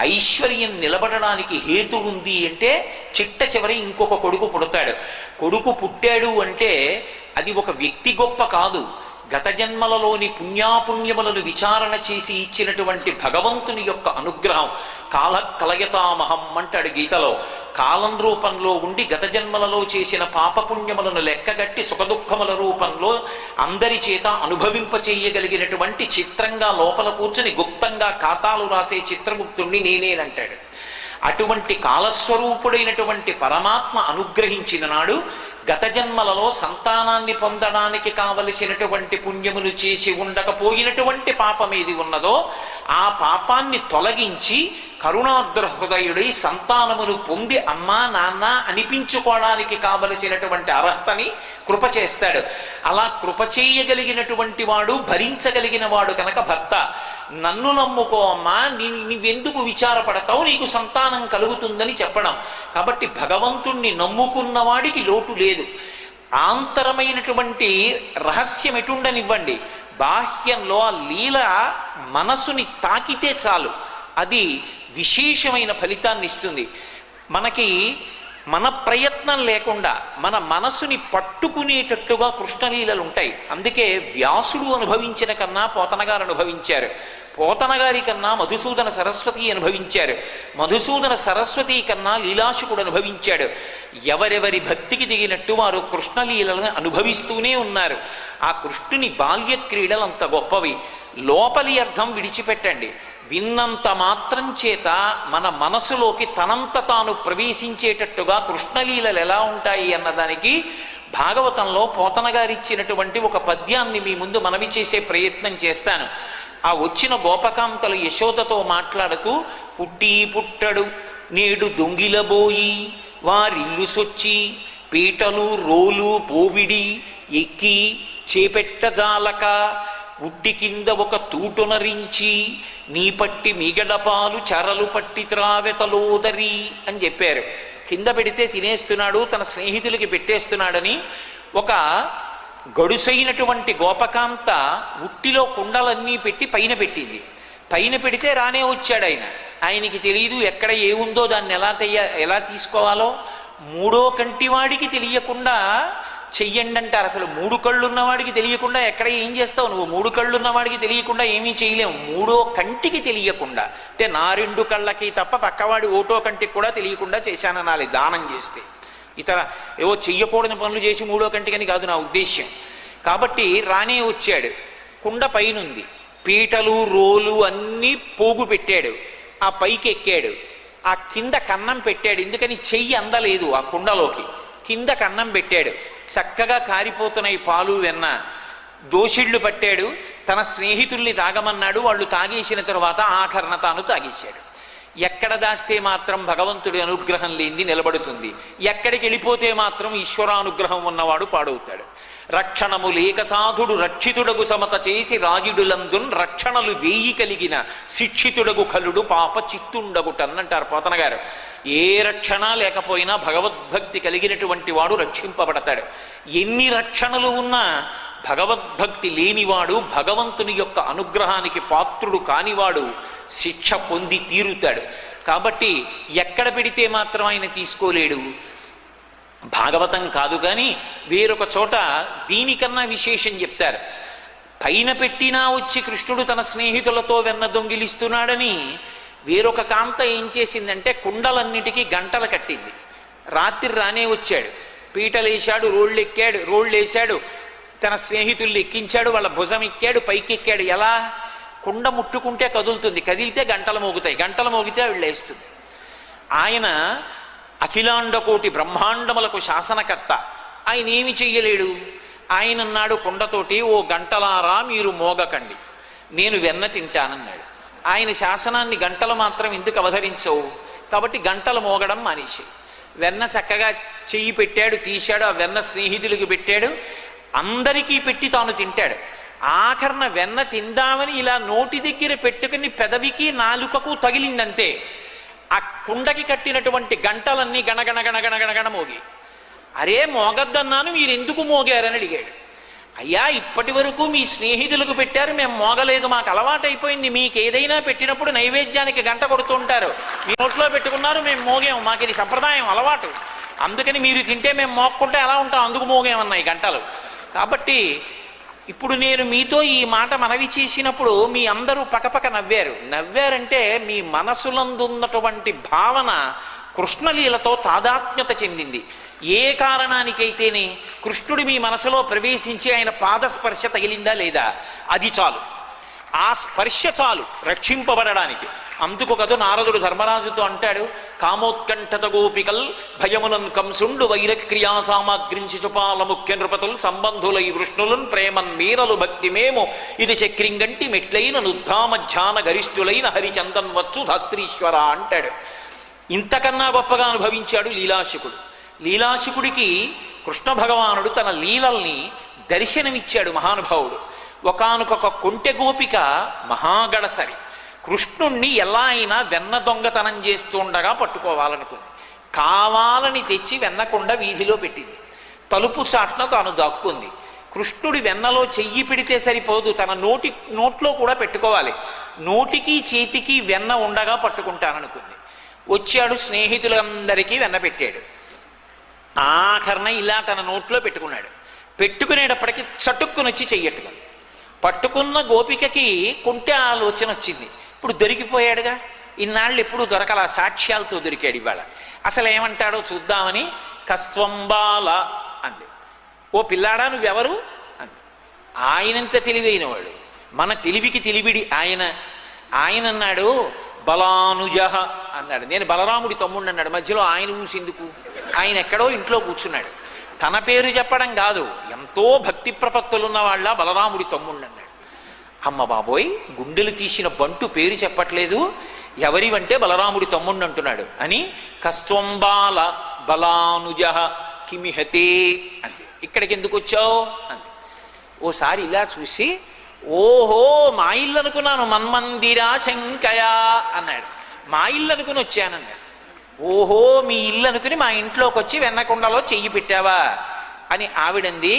ఐశ్వర్యం నిలబడడానికి హేతు ఉంది అంటే చిట్ట చివరి ఇంకొక కొడుకు పుడతాడు. కొడుకు పుట్టాడు అంటే అది ఒక వ్యక్తి గొప్ప కాదు, గత జన్మలలోని పుణ్యాపుణ్యములను విచారణ చేసి ఇచ్చినటువంటి భగవంతుని యొక్క అనుగ్రహం. కాల కలయతామహం అంటాడు గీతలో. కాలం రూపంలో ఉండి గత జన్మలలో చేసిన పాపపుణ్యములను లెక్కగట్టి సుఖదుఖముల రూపంలో అందరి చేత అనుభవింపచేయగలిగినటువంటి చిత్రంగా లోపల కూర్చుని గుప్తంగా ఖాతాలు రాసే చిత్రగుప్తుణ్ణి నేనేనంటాడు. అటువంటి కాలస్వరూపుడైనటువంటి పరమాత్మ అనుగ్రహించిన నాడు గత జన్మలలో సంతానాన్ని పొందడానికి కావలసినటువంటి పుణ్యములు చేసి ఉండకపోయినటువంటి పాపం ఏది ఉన్నదో ఆ పాపాన్ని తొలగించి కరుణాద్ర హృదయుడై సంతానమును పొంది అమ్మా నాన్న అనిపించుకోవడానికి కావలసినటువంటి అర్హతని కృప చేస్తాడు. అలా కృప చేయగలిగినటువంటి వాడు, భరించగలిగిన వాడు కనుక భర్త. నన్ను నమ్ముకో అమ్మా, నువ్వెందుకు విచారపడతావు, నీకు సంతానం కలుగుతుందని చెప్పడం. కాబట్టి భగవంతుణ్ణి నమ్ముకున్న వాడికి లోటు లేదు. ఆంతరమైనటువంటి రహస్యం ఎటుండనివ్వండి, బాహ్యంలో ఆ లీల మనసుని తాకితే చాలు, అది విశేషమైన ఫలితాన్ని ఇస్తుంది. మనకి మన ప్రయత్నం లేకుండా మన మనసుని పట్టుకునేటట్టుగా కృష్ణలీలలు ఉంటాయి. అందుకే వ్యాసుడు అనుభవించిన కన్నా పోతనగారు అనుభవించారు, పోతనగారి కన్నా మధుసూదన సరస్వతి అనుభవించారు, మధుసూదన సరస్వతి కన్నా లీలాశుకుడు అనుభవించాడు. ఎవరెవరి భక్తికి దిగినట్టు వారు కృష్ణలీలను అనుభవిస్తూనే ఉన్నారు. ఆ కృష్ణుని బాల్య క్రీడలు అంత గొప్పవి. లోపలి అర్థం విడిచిపెట్టండి, విన్నంత మాత్రం చేత మన మనసులోకి తనంత తాను ప్రవేశించేటట్టుగా కృష్ణలీలలు ఎలా ఉంటాయి అన్నదానికి భాగవతంలో పోతన గారిచ్చినటువంటి ఒక పద్యాన్ని మీ ముందు మనవి చేసే ప్రయత్నం చేస్తాను. ఆ వచ్చిన గోపకాంతలు యశోదతో మాట్లాడుతూ, పుట్టి పుట్టడు నేడు దొంగిలబోయి వారిల్లు సొచ్చి పీటలు రోలు పోవిడి ఎక్కి చేపెట్టజాలక ఉట్టి కింద ఒక తూటునరించి నీ పట్టి మిగడపాలు చరలు పట్టి త్రావెతలోదరి అని చెప్పారు. కింద పెడితే తినేస్తున్నాడు, తన స్నేహితులకి పెట్టేస్తున్నాడని ఒక గడుసైనటువంటి గోపకాంత ఉట్టిలో కుండలన్నీ పెట్టి పైన పెట్టింది. పైన పెడితే రానే వచ్చాడు ఆయన. ఆయనకి తెలియదు ఎక్కడ ఏముందో దాన్ని ఎలా తీసుకోవాలో. మూడో కంటివాడికి తెలియకుండా చెయ్యండి అంటారు. అసలు మూడు కళ్ళు ఉన్నవాడికి తెలియకుండా ఎక్కడ ఏం చేస్తావు నువ్వు? మూడు కళ్ళు ఉన్నవాడికి తెలియకుండా ఏమీ చేయలేము. మూడో కంటికి తెలియకుండా అంటే నా రెండు కళ్ళకి తప్ప పక్కవాడి ఓటో కంటికి కూడా తెలియకుండా చేశాననాలి దానం చేస్తే. ఇతర ఏవో చెయ్యకూడని పనులు చేసి మూడో కంటికని కాదు నా ఉద్దేశ్యం. కాబట్టి రానే వచ్చాడు, కుండ పైనుంది, పీటలు రోలు అన్నీ పోగు పెట్టాడు, ఆ పైకి ఎక్కాడు, ఆ కింద కన్నం పెట్టాడు. ఎందుకని చెయ్యి అందలేదు ఆ కుండలోకి, కింద కన్నం పెట్టాడు. చక్కగా కారిపోతున్నాయి పాలు వెన్న. దోషిళ్ళు పట్టాడు, తన స్నేహితుల్ని తాగమన్నాడు, వాళ్ళు తాగేసిన తరువాత ఆఖరణ తాను తాగేశాడు. ఎక్కడ దాస్తే మాత్రం భగవంతుడి అనుగ్రహం లేనిది నిలబడుతుంది, ఎక్కడికి వెళ్ళిపోతే మాత్రం ఈశ్వరానుగ్రహం ఉన్నవాడు పాడవుతాడు. రక్షణము లేక సాధుడు రక్షితుడగు సమత చేసి రాగిడులందున్ రక్షణలు వేయి కలిగిన శిక్షితుడగు కలుడు పాప చిత్తుండగుటన్నంటారు పోతన గారు. ఏ రక్షణ లేకపోయినా భగవద్భక్తి కలిగినటువంటి వాడు రక్షింపబడతాడు. ఎన్ని రక్షణలు ఉన్నా భగవద్భక్తి లేనివాడు, భగవంతుని యొక్క అనుగ్రహానికి పాత్రుడు కానివాడు శిక్ష పొంది తీరుతాడు. కాబట్టి ఎక్కడ పెడితే మాత్రం ఆయన తీసుకోలేడు. భాగవతం కాదు కానీ వేరొక చోట దీనికన్నా విశేషం చెప్తారు. పైన పెట్టినా వచ్చి కృష్ణుడు తన స్నేహితులతో వెన్న దొంగిలిస్తున్నాడని వేరొక కాంత ఏం చేసిందంటే కుండలన్నిటికీ గంటలు కట్టింది. రాత్రి రానే వచ్చాడు, పీటలేశాడు, రోళ్ళేశాడు, తన స్నేహితుల్ని ఎక్కించాడు, వాళ్ళ భుజం ఎక్కాడు, పైకి ఎక్కాడు. ఎలా? కుండ ముట్టుకుంటే కదులుతుంది, కదిలితే గంటలు మోగుతాయి, గంటలు మోగితే ఆవిడ లేస్తుంది. ఆయన అఖిలాండకోటి బ్రహ్మాండములకు శాసనకర్త, ఆయన ఏమి చెయ్యలేడు. ఆయన అన్నాడు కుండతోటి, ఓ గంటలారా మీరు మోగకండి, నేను వెన్న తింటానన్నాడు. ఆయన శాసనాన్ని గంటలు మాత్రం ఎందుకు అవధరించవు, కాబట్టి గంటలు మోగడం మానేసి వెన్న చక్కగా చెయ్యి పెట్టాడు, తీశాడు, ఆ వెన్న స్నేహితులకు పెట్టాడు, అందరికీ పెట్టి తాను తింటాడు. ఆఖరణ వెన్న తిందామని ఇలా నోటి దగ్గర పెట్టుకుని పెదవికి నాలుకకు తగిలిందంతే, ఆ కుండకి కట్టినటువంటి గంటలన్నీ గణగణ గణగణ గణగణ మోగి. అరే మోగద్దన్నాను, మీరు ఎందుకు మోగారని అడిగాడు. అయ్యా ఇప్పటి వరకు మీ స్నేహితులకు పెట్టారు, మేము మోగలేదు, మాకు అలవాటైపోయింది, మీకు ఏదైనా పెట్టినప్పుడు నైవేద్యానికి గంట కొడుతుంటారు, మీ నోట్లో పెట్టుకున్నారు, మేము మోగాము, మాకు ఇది సంప్రదాయం అలవాటు, అందుకని మీరు తింటే మేము మోక్కుంటే ఎలా ఉంటాం, అందుకు మోగేమన్నాయి గంటలు. కాబట్టి ఇప్పుడు నేను మీతో ఈ మాట మనవి చేసినప్పుడు మీ అందరూ పకపక నవ్వారంటే మీ మనసులందున్నటువంటి భావన కృష్ణలీలతో తాదాత్మ్యత చెందింది. ఏ కారణానికైతేనే కృష్ణుడి మీ మనసులో ప్రవేశించి ఆయన పాదస్పర్శ తగిలిందా లేదా, అది చాలు, ఆ స్పర్శ చాలు రక్షింపబడడానికి. అందుకు కదో నారదుడు ధర్మరాజుతో అంటాడు, కామోత్కంఠత గోపికల్ భయమునన్ కంసుండు వైరక్రియా సామాగ్రించి చుపాల ముఖ్య నృపతులు సంబంధులై వృష్ణులున్ ప్రేమన్ మీరలు భక్తి మేము ఇది చక్రింగంటి మెట్లైన నుద్ధామధ్యాన గరిష్ఠులైన హరిచందన్ వచ్చు ధాత్రీశ్వర అంటాడు. ఇంతకన్నా గొప్పగా అనుభవించాడు లీలాశుకుడు. లీలాశుకుడికి కృష్ణ భగవానుడు తన లీలల్ని దర్శనమిచ్చాడు మహానుభావుడు. ఒకానొక కొంటె గోపిక మహాగడసరి కృష్ణుణ్ణి ఎలా అయినా వెన్న దొంగతనం చేస్తూ ఉండగా పట్టుకోవాలనుకుంది. కావాలని తెచ్చి వెన్నకొండ వీధిలో పెట్టింది. తలుపు చాట్న తాను దాక్కుంది. కృష్ణుడి వెన్నలో చెయ్యి పెడితే సరిపోదు, తన నోట్లో కూడా పెట్టుకోవాలి. నోటికి చేతికి వెన్న ఉండగా పట్టుకుంటాననుకుంది. వచ్చాడు, స్నేహితులందరికీ వెన్న పెట్టాడు. ఆఖరణ ఇలా తన నోట్లో పెట్టుకున్నాడు. పెట్టుకునేటప్పటికి చటుక్కునొచ్చి చెయ్యట్టుకుంది. పట్టుకున్న గోపికకి కుంటె ఆలోచన వచ్చింది. ఇప్పుడు దొరికిపోయాడుగా, ఇన్నాళ్ళు ఎప్పుడు దొరకల, సాక్ష్యాలతో దొరికాడు. ఇవాళ అసలు ఏమంటాడో చూద్దామని కస్త్వంబాల అంది. ఓ పిల్లాడా నువ్వెవరు అంది. ఆయనంత తెలివైనవాడు, మన తెలివికి తెలివిడి ఆయన. ఆయన అన్నాడు బలానుజ అన్నాడు. నేను బలరాముడి తమ్ముడు అన్నాడు. మధ్యలో ఆయన ఊసేందుకు, ఆయన ఎక్కడో ఇంట్లో కూర్చున్నాడు. తన పేరు చెప్పడం కాదు, ఎంతో భక్తి ప్రపత్తులున్న వాళ్ళ బలరాముడి తమ్ముడు అన్నాడు. అమ్మ బాబోయ్, గుండెలు తీసిన బంటు పేరు చెప్పట్లేదు, ఎవరివంటే బలరాముడి తమ్ముడు అంటున్నాడు అని కస్త్వంబాల బలానుజ కిమిహతే అంతే. ఇక్కడికి ఎందుకు వచ్చావు అంతే. ఓసారి ఇలా చూసి, ఓహో మా ఇల్లు అనుకున్నాను, మన్మందిరా శంకయా అన్నాడు. మా ఇల్లు అనుకుని వచ్చానన్నాడు. ఓహో మీ ఇల్లు అనుకుని మా ఇంట్లోకి వచ్చి వెన్నకొండలో చెయ్యి పెట్టావా అని ఆవిడంది.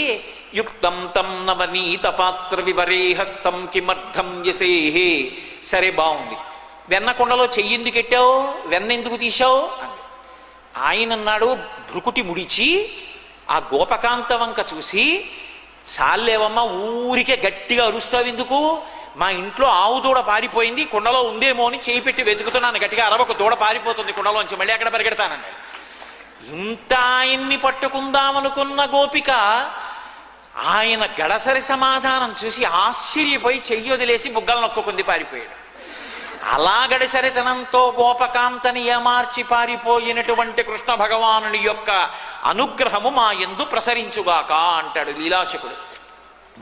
యుక్తం తం నవనీత పాత్ర వివరే హస్తం కిమర్థం యసేహే. సరే బాగుంది, వెన్నకొండలో చెయ్యి ఎందుకు ఎట్టావు, వెన్న ఎందుకు తీశావు అంది. ఆయన అన్నాడు భృకుటి ముడిచి ఆ గోపకాంత వంక చూసి, చాలేవమ్మా ఊరికే గట్టిగా అరుస్తావు ఎందుకు, మా ఇంట్లో ఆవు దూడ పారిపోయింది, కుండలో ఉందేమో అని చేయి పెట్టి వెతుకుతున్నాను, గట్టిగా అరవకు, దూడ పారిపోతుంది కుండలోంచి, మళ్ళీ అక్కడ పరిగెడతానన్నాడు. ఇంత ఆయన్ని పట్టుకుందామనుకున్న గోపిక ఆయన గడసరి సమాధానం చూసి ఆశ్చర్యపోయి చెయ్యి వదిలేసి బుగ్గలు నొక్కుంది, పారిపోయాడు. అలా గడసరితనంతో గోపకాంతని ఏమార్చి పారిపోయినటువంటి కృష్ణ భగవానుని యొక్క అనుగ్రహము మా యందు ప్రసరించుగాక అంటాడు లీలాశకుడు.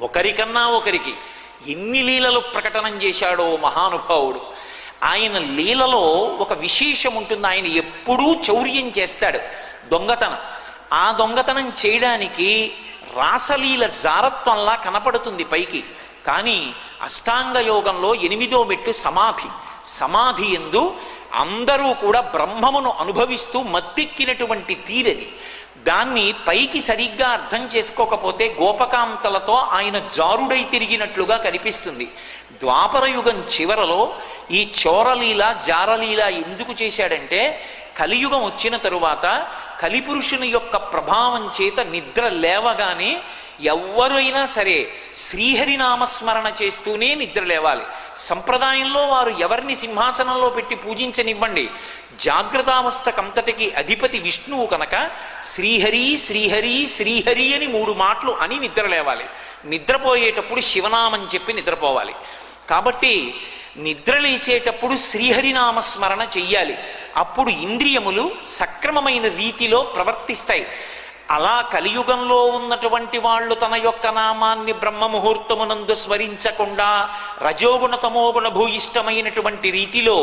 ఒకరికన్నా ఒకరికి ఎన్ని లీలలు ప్రకటనం చేశాడో మహానుభావుడు. ఆయన లీలలో ఒక విశేషం ఉంటుంది. ఆయన ఎప్పుడూ చౌర్యం చేస్తాడు, దొంగతనం. ఆ దొంగతనం చేయడానికి రాసలీల జారత్వంలా కనపడుతుంది పైకి, కానీ అష్టాంగ యోగంలో 8వ మెట్టు సమాధి. సమాధి యందు అందరూ కూడా బ్రహ్మమును అనుభవిస్తూ మత్తెక్కినటువంటి తీరది. దాన్ని పైకి సరిగ్గా అర్థం చేసుకోకపోతే గోపకాంతలతో ఆయన జారుడై తిరిగినట్లుగా కనిపిస్తుంది. ద్వాపరయుగం చివరలో ఈ చోరలీల జారలీల ఎందుకు చేశాడంటే, కలియుగం వచ్చిన తరువాత కలిపురుషుని యొక్క ప్రభావం చేత నిద్ర లేవగానే ఎవ్వరైనా సరే శ్రీహరినామస్మరణ చేస్తూనే నిద్ర లేవాలి. సంప్రదాయంలో వారు ఎవరిని సింహాసనంలో పెట్టి పూజించనివ్వండి, జాగ్రత్తావస్థకంతటికి అధిపతి విష్ణువు కనుక శ్రీహరి శ్రీహరి శ్రీహరి అని 3 మాటలు అని నిద్ర లేవాలి. నిద్రపోయేటప్పుడు శివనామం చెప్పి నిద్రపోవాలి. కాబట్టి నిద్ర లేచేటప్పుడు శ్రీహరినామస్మరణ చెయ్యాలి. అప్పుడు ఇంద్రియములు సక్రమమైన రీతిలో ప్రవర్తిస్తాయి. అలా కలియుగంలో ఉన్నటువంటి వాళ్ళు తన యొక్క నామాన్ని బ్రహ్మముహూర్తమునందు స్మరించకుండా రజోగుణ తమోగుణ భూయిష్టమైనటువంటి రీతిలో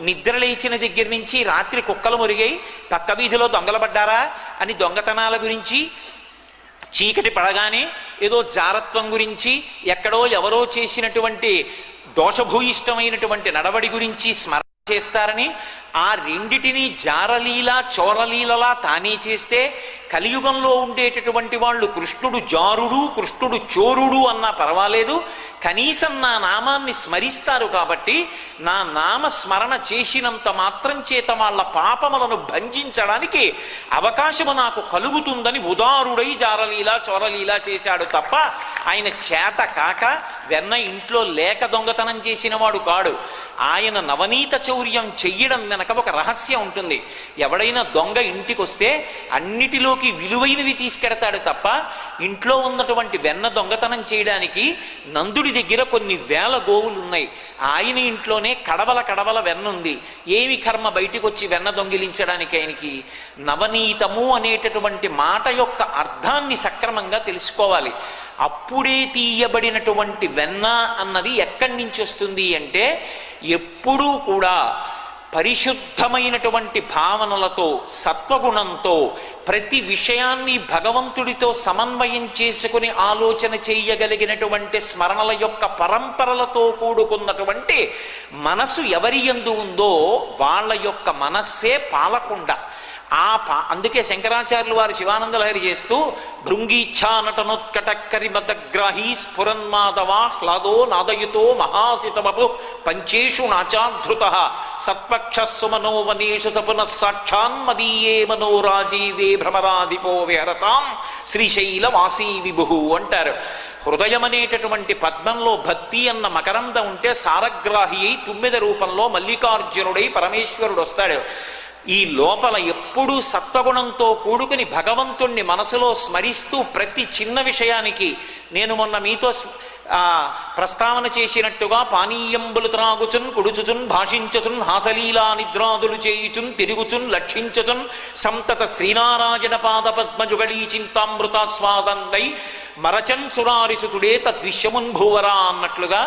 నిద్రలేచిన దగ్గర నుంచి రాత్రి కుక్కలు మురిగాయి, పక్క వీధిలో దొంగలబడ్డారా అని దొంగతనాల గురించి, చీకటి పడగానే ఏదో జారత్వం గురించి, ఎక్కడో ఎవరో చేసినటువంటి దోషభూయిష్టమైనటువంటి నడవడి గురించి స్మరణ చేస్తారని ఆ రెండిటినీ జారలీల చోరలీలలా తానే చేస్తే కలియుగంలో ఉండేటటువంటి వాళ్ళు కృష్ణుడు జారుడు కృష్ణుడు చోరుడు అన్నా పర్వాలేదు, కనీసం నా నామాన్ని స్మరిస్తారు కాబట్టి నా నామ స్మరణ చేసినంత మాత్రం చేత వాళ్ళ పాపములను భంజించడానికి అవకాశము నాకు కలుగుతుందని ఉదారుడై జారలీలా చోరలీలా చేశాడు తప్ప ఆయన చేత కాక వెన్న ఇంట్లో లేక దొంగతనం చేసిన వాడు కాడు. ఆయన నవనీత చౌర్యం చెయ్యడం వెనక ఒక రహస్యం ఉంటుంది. ఎవడైనా దొంగ ఇంటికి వస్తే అన్నిటిలోకి విలువైనవి తీసుకెడతాడు తప్ప ఇంట్లో ఉన్నటువంటి వెన్న దొంగతనం చేయడానికి నందుడి దగ్గర కొన్ని వేల గోవులు ఉన్నాయి. ఆయన ఇంట్లోనే కడవల వెన్న ఉంది. ఏమి కర్మ బయటికి వచ్చి వెన్న దొంగిలించడానికి ఆయనకి? నవనీతము అనేటటువంటి మాట యొక్క అర్థాన్ని సక్రమంగా తెలుసుకోవాలి. అప్పుడే తీయబడినటువంటి వెన్న అన్నది ఎక్కడి నుంచి వస్తుంది అంటే ఎప్పుడూ కూడా పరిశుద్ధమైనటువంటి భావనలతో సత్వగుణంతో ప్రతి విషయాన్ని భగవంతుడితో సమన్వయం చేసుకుని ఆలోచన చేయగలిగినటువంటి స్మరణల యొక్క పరంపరలతో కూడుకున్నటువంటి మనసు ఎవరి యందు ఉందో వాళ్ళ యొక్క మనస్సే పాలకుండ. అందుకే శంకరాచార్యులు వారు శివానంద లహరి చేస్తూ భృంగీచ్ఛా నటనోత్కటక్కరి మదగ్రాహీ స్ఫురన్మాధవా హ్లాదో నాదయుతో మహాసితమపు పంచేషు నాచాధృత సత్పక్షస్సుమనో వనేషు సపున సాక్షాన్మదీయే మనోరాజీవే భ్రమరాధిపో విహరతాం శ్రీశైల వాసీ విభు అంటారు. హృదయం అనేటటువంటి పద్మంలో భక్తి అన్న మకరందం ఉంటే సారగ్రాహి అయి తుమ్మెద రూపంలో మల్లికార్జునుడై పరమేశ్వరుడు వస్తాడు. ఈ లోపల ఎప్పుడూ సత్వగుణంతో కూడుకుని భగవంతుణ్ణి మనసులో స్మరిస్తూ ప్రతి చిన్న విషయానికి నేను మొన్న మీతో ప్రస్తావన చేసినట్టుగా పానీయంబులు త్రాగుచున్ కుడుచుచున్ భాషించుచున్ హాసలీలా నిద్రాదులు చేయుచున్ తిరుగుచున్ లక్షించుచున్ సంతత శ్రీనారాయణ పాద పద్మజుగళీ చింతామృతాస్వాదందై మరచన్ సురారిసుతుడే తద్విశ్యమున్ భూవరా అన్నట్లుగా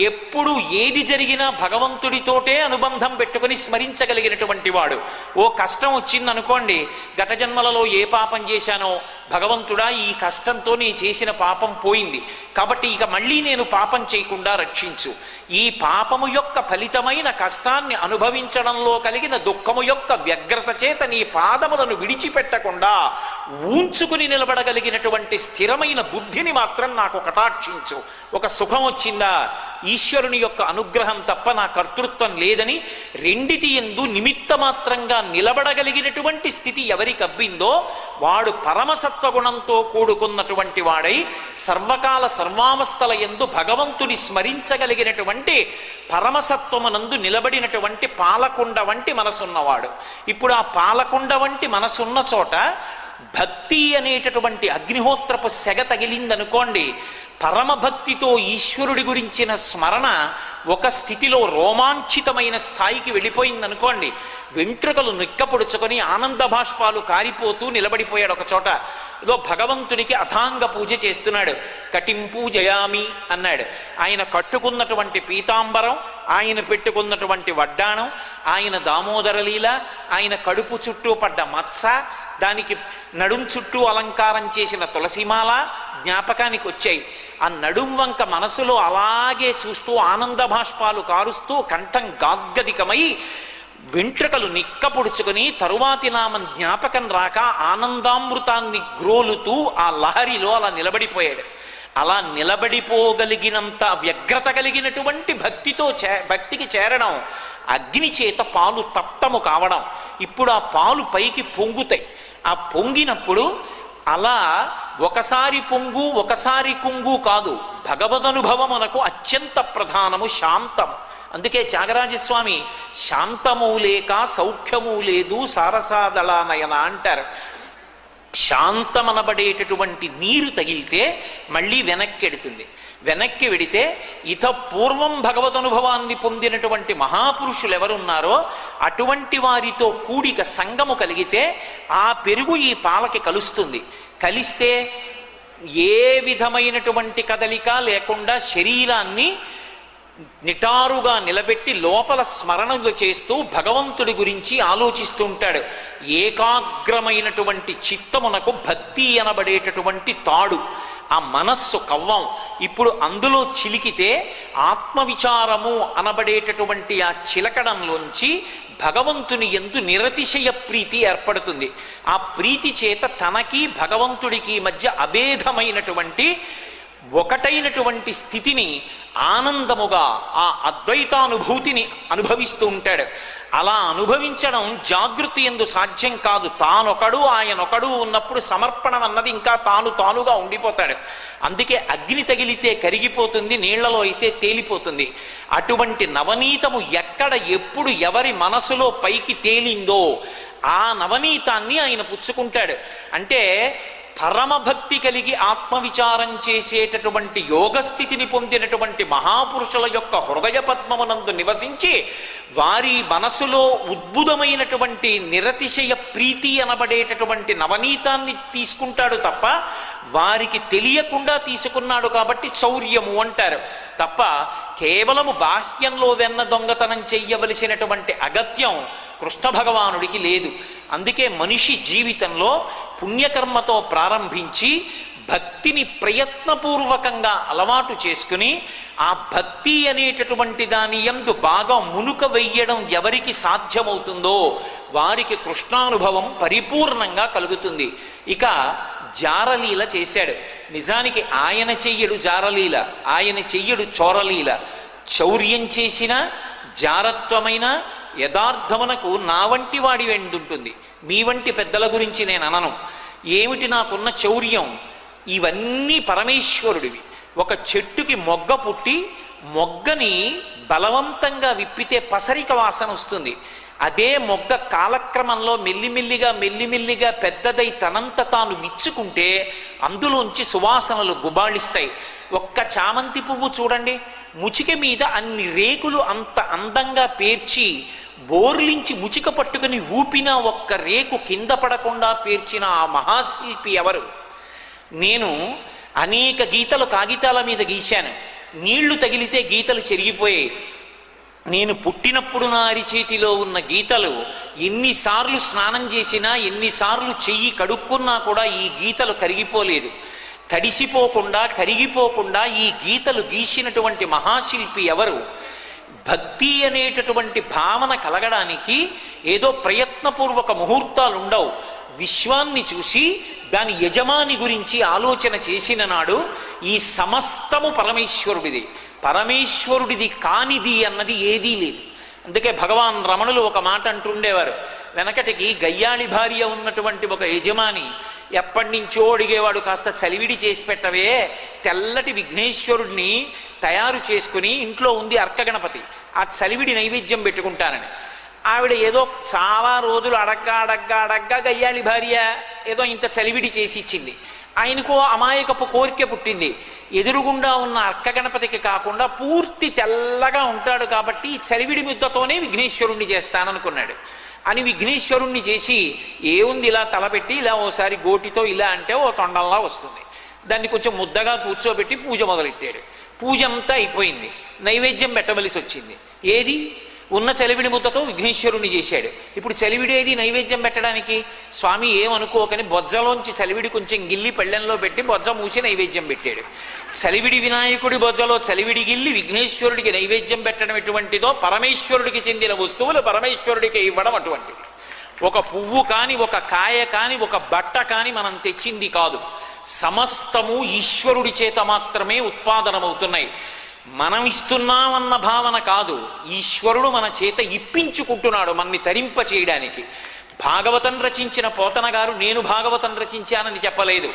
ఎప్పుడు ఏది జరిగినా భగవంతుడితోటే అనుబంధం పెట్టుకుని స్మరించగలిగినటువంటి వాడు. ఓ కష్టం వచ్చిందనుకోండి, గత జన్మలలో ఏ పాపం చేశానో భగవంతుడా ఈ కష్టంతో నీ చేసిన పాపం పోయింది కాబట్టి ఇక మళ్ళీ నేను పాపం చేయకుండా రక్షించు. ఈ పాపము యొక్క ఫలితమైన కష్టాన్ని అనుభవించడంలో కలిగిన దుఃఖము యొక్క వ్యగ్రత చేత నీ పాదములను విడిచిపెట్టకుండా ఊంచుకుని నిలబడగలిగినటువంటి స్థిరమైన బుద్ధిని మాత్రం నాకు కటాక్షించు. ఒక సుఖం వచ్చిందా, ఈశ్వరుని యొక్క అనుగ్రహం తప్ప నా కర్తృత్వం లేదని రెండిటి యందు నిమిత్త మాత్రంగా నిలబడగలిగినటువంటి స్థితి ఎవరికి అబ్బిందో వాడు పరమసత్వగుణంతో కూడుకున్నటువంటి వాడై సర్వకాల సర్వావస్థల యందు భగవంతుని స్మరించగలిగినటువంటి పరమసత్వమునందు నిలబడినటువంటి పాలకుండ వంటి మనసున్నవాడు. ఇప్పుడు ఆ పాలకుండ వంటి మనసున్న చోట భక్తి అనేటటువంటి అగ్నిహోత్రపు సెగ తగిలిందనుకోండి, పరమభక్తితో ఈశ్వరుడి గురించిన స్మరణ ఒక స్థితిలో రోమాంచితమైన స్థాయికి వెళ్ళిపోయిందనుకోండి, వెంట్రుకలు నిక్కపొడుచుకొని ఆనంద భాష్పాలు కారిపోతూ నిలబడిపోయాడు ఒక చోట. ఏదో భగవంతునికి అథాంగ పూజ చేస్తున్నాడు. కటిం పూజయామి అన్నాడు. ఆయన కట్టుకున్నటువంటి పీతాంబరం, ఆయన పెట్టుకున్నటువంటి వడ్డాణం, ఆయన దామోదరలీల, ఆయన కడుపు చుట్టూ పడ్డ మత్స, దానికి నడుం చుట్టూ అలంకారం చేసిన తులసిమాల జ్ఞాపకానికి వచ్చాయి. ఆ నడుం వంక మనసులో అలాగే చూస్తూ ఆనంద భాష్పాలు కారుస్తూ కంఠం గాద్గదికమై వెంట్రుకలు నిక్కపొడుచుకొని తరువాతి నామం జ్ఞాపకం రాక ఆనందామృతాన్ని గ్రోలుతూ ఆ లహరిలో అలా నిలబడిపోయాడు. అలా నిలబడిపోగలిగినంత వ్యగ్రత కలిగినటువంటి భక్తికి చేరడం, అగ్ని చేత పాలు తప్తము కావడం. ఇప్పుడు ఆ పాలు పైకి పొంగుతాయి. ఆ పొంగినప్పుడు అలా ఒకసారి పొంగు ఒకసారి కుంగు కాదు, భగవదనుభవమునకు అత్యంత ప్రధానము శాంతము. అందుకే త్యాగరాజస్వామి శాంతము లేక సౌఖ్యము లేదు సారసాదళానయన అంటారు. శాంతమనబడేటటువంటి నీరు తగిలితే మళ్ళీ వెనక్కెడుతుంది. వెనక్కి వెడితే ఇత పూర్వం భగవదనుభవాన్ని పొందినటువంటి మహాపురుషులు ఎవరున్నారో అటువంటి వారితో కూడిక సంగము కలిగితే ఆ పెరుగు ఈ పాలకి కలుస్తుంది. కలిస్తే ఏ విధమైనటువంటి కదలిక లేకుండా శరీరాన్ని నిటారుగా నిలబెట్టి లోపల స్మరణలు చేస్తూ భగవంతుడి గురించి ఆలోచిస్తూ ఉంటాడు. ఏకాగ్రమైనటువంటి చిత్తమునకు భక్తి అనబడేటటువంటి తాడు, ఆ మనస్సు కవ్వం ఇప్పుడు అందులో చిలికితే ఆత్మవిచారము అనబడేటటువంటి ఆ చిలకడంలోంచి భగవంతుని యందు నిరతిశయ ప్రీతి ఏర్పడుతుంది. ఆ ప్రీతి చేత తనకి భగవంతుడికి మధ్య అభేదమైనటువంటి ఒకటైనటువంటి స్థితిని ఆనందముగా ఆ అద్వైతానుభూతిని అనుభవిస్తూ ఉంటాడు. అలా అనుభవించడం జాగృతి యందు సాధ్యం కాదు. తానొకడు ఆయనొకడు ఉన్నప్పుడు సమర్పణం అన్నది ఇంకా తానుగా ఉండిపోతాడు. అందుకే అగ్ని తగిలితే కరిగిపోతుంది, నీళ్లలో అయితే తేలిపోతుంది. అటువంటి నవనీతము ఎక్కడ ఎప్పుడు ఎవరి మనసులో పైకి తేలిందో ఆ నవనీతాన్ని ఆయన పుచ్చుకుంటాడు. అంటే పరమభక్తి కలిగి ఆత్మవిచారం చేసేటటువంటి యోగస్థితిని పొందినటువంటి మహాపురుషుల యొక్క హృదయ పద్మమునందు నివసించి వారి మనసులో ఉద్భుతమైనటువంటి నిరతిశయ ప్రీతి అనబడేటటువంటి నవనీతాన్ని తీసుకుంటాడు తప్ప వారికి తెలియకుండా తీసుకున్నాడు కాబట్టి చౌర్యము అంటారు తప్ప కేవలము బాహ్యంలో వెన్న దొంగతనం చెయ్యవలసినటువంటి అగత్యం కృష్ణ భగవానుడికి లేదు. అందుకే మనిషి జీవితంలో పుణ్యకర్మతో ప్రారంభించి భక్తిని ప్రయత్నపూర్వకంగా అలవాటు చేసుకుని ఆ భక్తి అనేటటువంటి దాని యందు బాగా మునుక వెయ్యడం ఎవరికి సాధ్యమవుతుందో వారికి కృష్ణానుభవం పరిపూర్ణంగా కలుగుతుంది. ఇక జారలీల చేశాడు. నిజానికి ఆయన చెయ్యడు జారలీల, ఆయన చెయ్యడు చోరలీల. చౌర్యం చేసిన జారత్వమైన యథార్థమునకు నా వంటి వాడి వెండుంటుంది. మీ వంటి పెద్దల గురించి నేను అనను. ఏమిటి నాకున్న చౌర్యం? ఇవన్నీ పరమేశ్వరుడివి. ఒక చెట్టుకి మొగ్గ పుట్టి మొగ్గని బలవంతంగా విప్పితే పసరిక వాసన వస్తుంది. అదే మొగ్గ కాలక్రమంలో మెల్లిమెల్లిగా పెద్దదై తనంత తాను విచ్చుకుంటే అందులోంచి సువాసనలు గుబాళిస్తాయి. ఒక్క చామంతి పువ్వు చూడండి, ముచిక మీద అన్ని రేకులు అంత అందంగా పేర్చి బోర్లించి ముచిక పట్టుకుని ఊపిన ఒక్క రేకు కింద పడకుండా పేర్చిన ఆ మహాశిల్పి ఎవరు? నేను అనేక గీతలు కాగితాల మీద గీశాను. నీళ్లు తగిలితే గీతలు చెరిగిపోయాయి. నేను పుట్టినప్పుడు నా అరిచేతిలో ఉన్న గీతలు ఎన్నిసార్లు స్నానం చేసినా ఎన్నిసార్లు చెయ్యి కడుక్కున్నా కూడా ఈ గీతలు కరిగిపోలేదు. తడిసిపోకుండా కరిగిపోకుండా ఈ గీతలు గీసినటువంటి మహాశిల్పి ఎవరు? భక్తి అనేటటువంటి భావన కలగడానికి ఏదో ప్రయత్నపూర్వక ముహూర్తాలు ఉండవు. విశ్వాన్ని చూసి దాని యజమాని గురించి ఆలోచన చేసిన నాడు ఈ సమస్తము పరమేశ్వరుడిది. పరమేశ్వరుడిది కానిది అన్నది ఏదీ లేదు. అందుకే భగవాన్ రమణులు ఒక మాట అంటుండేవారు. వెనకటికి గయ్యాళి భార్య ఉన్నటువంటి ఒక యజమాని ఎప్పటి నుంచో అడిగేవాడు, కాస్త చలివిడి చేసి పెట్టవే, తెల్లటి విఘ్నేశ్వరుడిని తయారు చేసుకుని ఇంట్లో ఉంది అర్కగణపతి, ఆ చలివిడి నైవేద్యం పెట్టుకుంటానని. ఆవిడ ఏదో చాలా రోజులు అడగ్గా గయ్యాళి భార్య ఏదో ఇంత చలివిడి చేసి ఇచ్చింది. ఆయనకో అమాయకపు కోరిక పుట్టింది. ఎదురుగుండా ఉన్న అర్కగణపతికి కాకుండా పూర్తి తెల్లగా ఉంటాడు కాబట్టి ఈ చలివిడి ముద్దతోనే విఘ్నేశ్వరుణ్ణి చేస్తాననుకున్నాడు. అని విఘ్నేశ్వరుణ్ణి చేసి ఏముంది ఇలా తలపెట్టి ఇలా ఓసారి గోటితో ఇలా అంటే ఓ తొండంలా వస్తుంది. దాన్ని కొంచెం ముద్దగా కూర్చోబెట్టి పూజ మొదలెట్టాడు. పూజ అంతా అయిపోయింది. నైవేద్యం పెట్టవలసి వచ్చింది. ఏది ఉన్న చలివిడి ముద్దతో విఘ్నేశ్వరుణ్ణి చేశాడు. ఇప్పుడు చలివిడి ఏది నైవేద్యం పెట్టడానికి? స్వామి ఏమనుకోకని బొజ్జలోంచి చలివిడి కొంచెం గిల్లి పళ్ళెంలో పెట్టి బొజ్జ మూసి నైవేద్యం పెట్టాడు. చలివిడి వినాయకుడి బొజ్జలో చలివిడి గిల్లి విఘ్నేశ్వరుడికి నైవేద్యం పెట్టడం ఎటువంటిదో పరమేశ్వరుడికి చెందిన వస్తువులు పరమేశ్వరుడికి ఇవ్వడం అటువంటిది. ఒక పువ్వు కాని, ఒక కాయ కాని, ఒక బట్ట కాని మనం తెచ్చింది కాదు. సమస్తము ఈశ్వరుడి చేత మాత్రమే ఉత్పాదనమవుతున్నాయి. మనం ఇస్తున్నామన్న భావన కాదు, ఈశ్వరుడు మన చేత ఇప్పించుకుంటున్నాడు మనని తరింప చేయడానికి. భాగవతం రచించిన పోతన గారు నేను భాగవతం రచించానని చెప్పలేదు.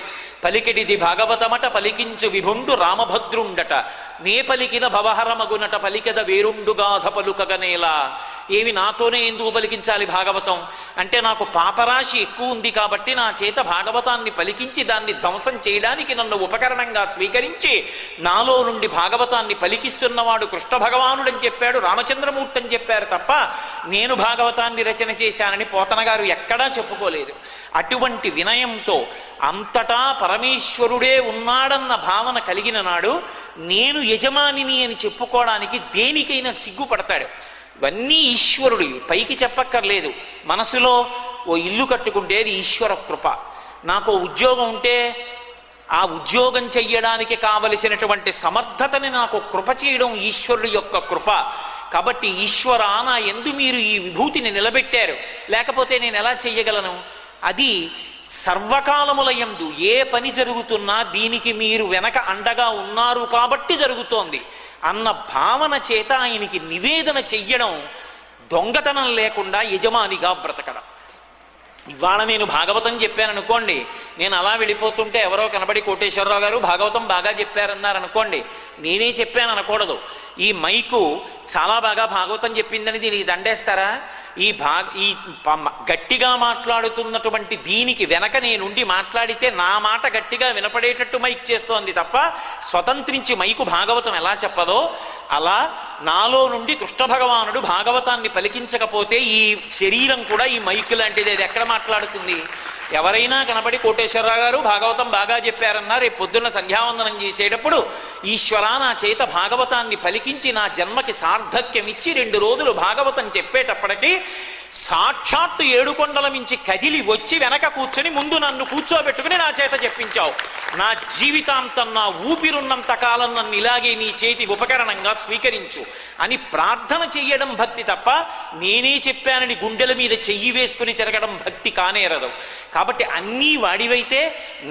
పలికిడిది భాగవతమట పలికించు విభుండు రామభద్రుండట, నే పలికిన భవహరమగునట పలికెద వేరుండుగాధ పలుకగనేలా. ఏవి నాతోనే ఎందుకు పలికించాలి భాగవతం అంటే, నాకు పాపరాశి ఎక్కువ ఉంది కాబట్టి నా చేత భాగవతాన్ని పలికించి దాన్ని ధ్వంసం చేయడానికి నన్ను ఉపకరణంగా స్వీకరించి నాలో నుండి భాగవతాన్ని పలికిస్తున్నవాడు కృష్ణ భగవానుడని చెప్పాడు, రామచంద్రమూర్తి అని చెప్పారు తప్ప నేను భాగవతాన్ని రచన చేశానని పోతన గారు ఎక్కడా చెప్పుకోలేదు. అటువంటి వినయంతో అంతటా పరమేశ్వరుడే ఉన్నాడన్న భావన కలిగిన నాడు నేను యజమానిని అని చెప్పుకోవడానికి దేనికైనా సిగ్గుపడతాడు. ఇవన్నీ ఈశ్వరుడివి, పైకి చెప్పక్కర్లేదు. మనసులో ఓ ఇల్లు కట్టుకుంటే అది ఈశ్వర కృప. నాకు ఉద్యోగం ఉంటే ఆ ఉద్యోగం చెయ్యడానికి కావలసినటువంటి సమర్థతని నాకు కృప చేయడం ఈశ్వరుడి యొక్క కృప. కాబట్టి ఈశ్వర నా యందు మీరు ఈ విభూతిని నిలబెట్టారు, లేకపోతే నేను ఎలా చెయ్యగలను? అది సర్వకాలముల యందు ఏ పని జరుగుతున్నా దీనికి మీరు వెనక అండగా ఉన్నారు కాబట్టి జరుగుతోంది అన్న భావన చేత ఆయనకి నివేదన చెయ్యడం, దొంగతనం లేకుండా యజమానిగా బ్రతకడం. ఇవాళ నేను భాగవతం చెప్పాననుకోండి, నేను అలా వెళ్ళిపోతుంటే ఎవరో కనబడి కోటేశ్వరరావు గారు భాగవతం బాగా చెప్పారన్నారనుకోండి, నేనే చెప్పాను అనకూడదు. ఈ మైకు చాలా బాగా భాగవతం చెప్పిందని దీనికి దండేస్తారా? ఈ గట్టిగా మాట్లాడుతున్నటువంటి దీనికి వెనక నేనుండి మాట్లాడితే నా మాట గట్టిగా వినపడేటట్టు మైక్ చేస్తోంది తప్ప స్వతంత్రించి మైకు భాగవతం ఎలా చెప్పదో అలా నాలో నుండి కృష్ణ భగవానుడు భాగవతాన్ని పలికించకపోతే ఈ శరీరం కూడా ఈ మైకు లాంటిది, అది ఎక్కడ మాట్లాడుతుంది? ఎవరైనా కనబడి కోటేశ్వరరావు గారు భాగవతం బాగా చెప్పారన్నా రేపు పొద్దున్న సంధ్యావందనం చేసేటప్పుడు ఈశ్వరా నా చేత భాగవతాన్ని పలికించి నా జన్మకి సార్థక్యం ఇచ్చి 2 రోజులు భాగవతం చెప్పేటప్పటికీ సాక్షాత్తు 7 కొండల మించి కదిలి వచ్చి వెనక కూర్చొని ముందు నన్ను కూర్చోబెట్టుకుని నా చేత చెప్పించావు. నా జీవితాంతం నా ఊపిరున్నంత కాలం నన్ను ఇలాగే నీ చేతి ఉపకరణంగా స్వీకరించు అని ప్రార్థన చెయ్యడం భక్తి తప్ప నేనే చెప్పానని గుండెల మీద చెయ్యి వేసుకుని తిరగడం భక్తి కానేరదు. కాబట్టి అన్నీ వాడివైతే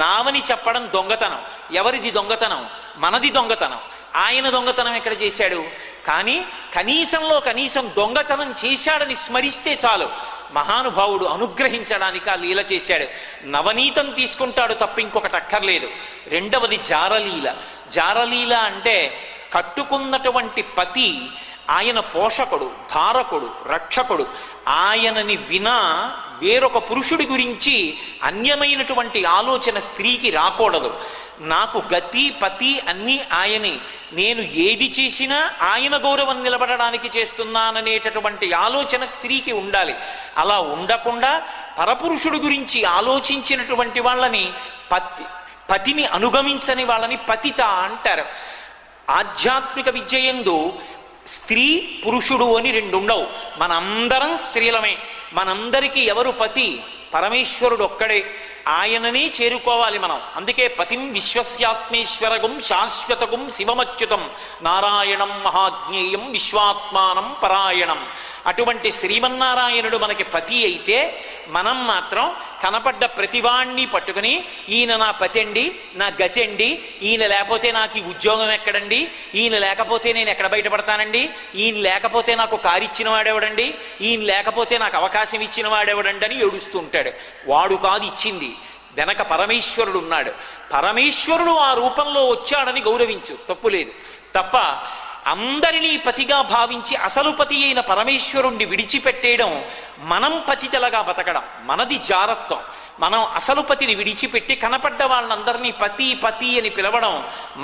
నావని చెప్పడం దొంగతనం. ఎవరిది దొంగతనం? మనది దొంగతనం. ఆయన దొంగతనం ఎక్కడ చేశాడు? కానీ కనీసంలో కనీసం దొంగతనం చేశాడని స్మరిస్తే చాలు, మహానుభావుడు అనుగ్రహించడానికి ఆ లీల చేశాడు. నవనీతం తీసుకుంటాడు తప్ప ఇంకొకటి అక్కర్లేదు. రెండవది జారలీల. జారలీల అంటే కట్టుకున్నటువంటి పతి ఆయన పోషకుడు, ధారకుడు, రక్షకుడు. ఆయనని వినా వేరొక పురుషుడి గురించి అన్యమైనటువంటి ఆలోచన స్త్రీకి రాకూడదు. నాకు గతి పతి అన్నీ ఆయనే, నేను ఏది చేసినా ఆయన గౌరవం నిలబడడానికి చేస్తున్నాననేటటువంటి ఆలోచన స్త్రీకి ఉండాలి. అలా ఉండకుండా పరపురుషుడి గురించి ఆలోచించినటువంటి వాళ్ళని పతిని అనుగమించని వాళ్ళని పతిత అంటారు. ఆధ్యాత్మిక విద్యయందు స్త్రీ పురుషుడు అని 2 ఉండవు. మనందరం స్త్రీలమే. మనందరికీ ఎవరు పతి? పరమేశ్వరుడు ఒక్కడే. ఆయననే చేరుకోవాలి మనం. అందుకే పతిం విశ్వస్యాత్మేశ్వరగం శాశ్వతగం శివమచ్యుతం నారాయణం మహాజ్ఞేయం విశ్వాత్మానం పరాయణం. అటువంటి శ్రీమన్నారాయణుడు మనకి పతి అయితే మనం మాత్రం కనపడ్డ ప్రతివాణ్ణి పట్టుకుని ఈయన నా పతండి, నా గతండి, ఈయన లేకపోతే నాకు ఈ ఉద్యోగం ఎక్కడండి, ఈయన లేకపోతే నేను ఎక్కడ బయటపడతానండి, ఈయన లేకపోతే నాకు కారిచ్చిన వాడెవడండి, ఈయన లేకపోతే నాకు అవకాశం ఇచ్చిన వాడెవడండి అని ఏడుస్తూ ఉంటాడు. వాడు కాదు ఇచ్చింది, వెనక పరమేశ్వరుడు ఉన్నాడు. పరమేశ్వరుడు ఆ రూపంలో వచ్చాడని గౌరవించు, తప్పులేదు. తప్ప అందరినీ పతిగా భావించి అసలు పతి అయిన పరమేశ్వరుణ్ణి విడిచిపెట్టేయడం మనం పతితలగా బతకడం, మనది జారత్వం. మనం అసలు పతిని విడిచిపెట్టి కనపడ్డ వాళ్ళందరినీ పతి పతి అని పిలవడం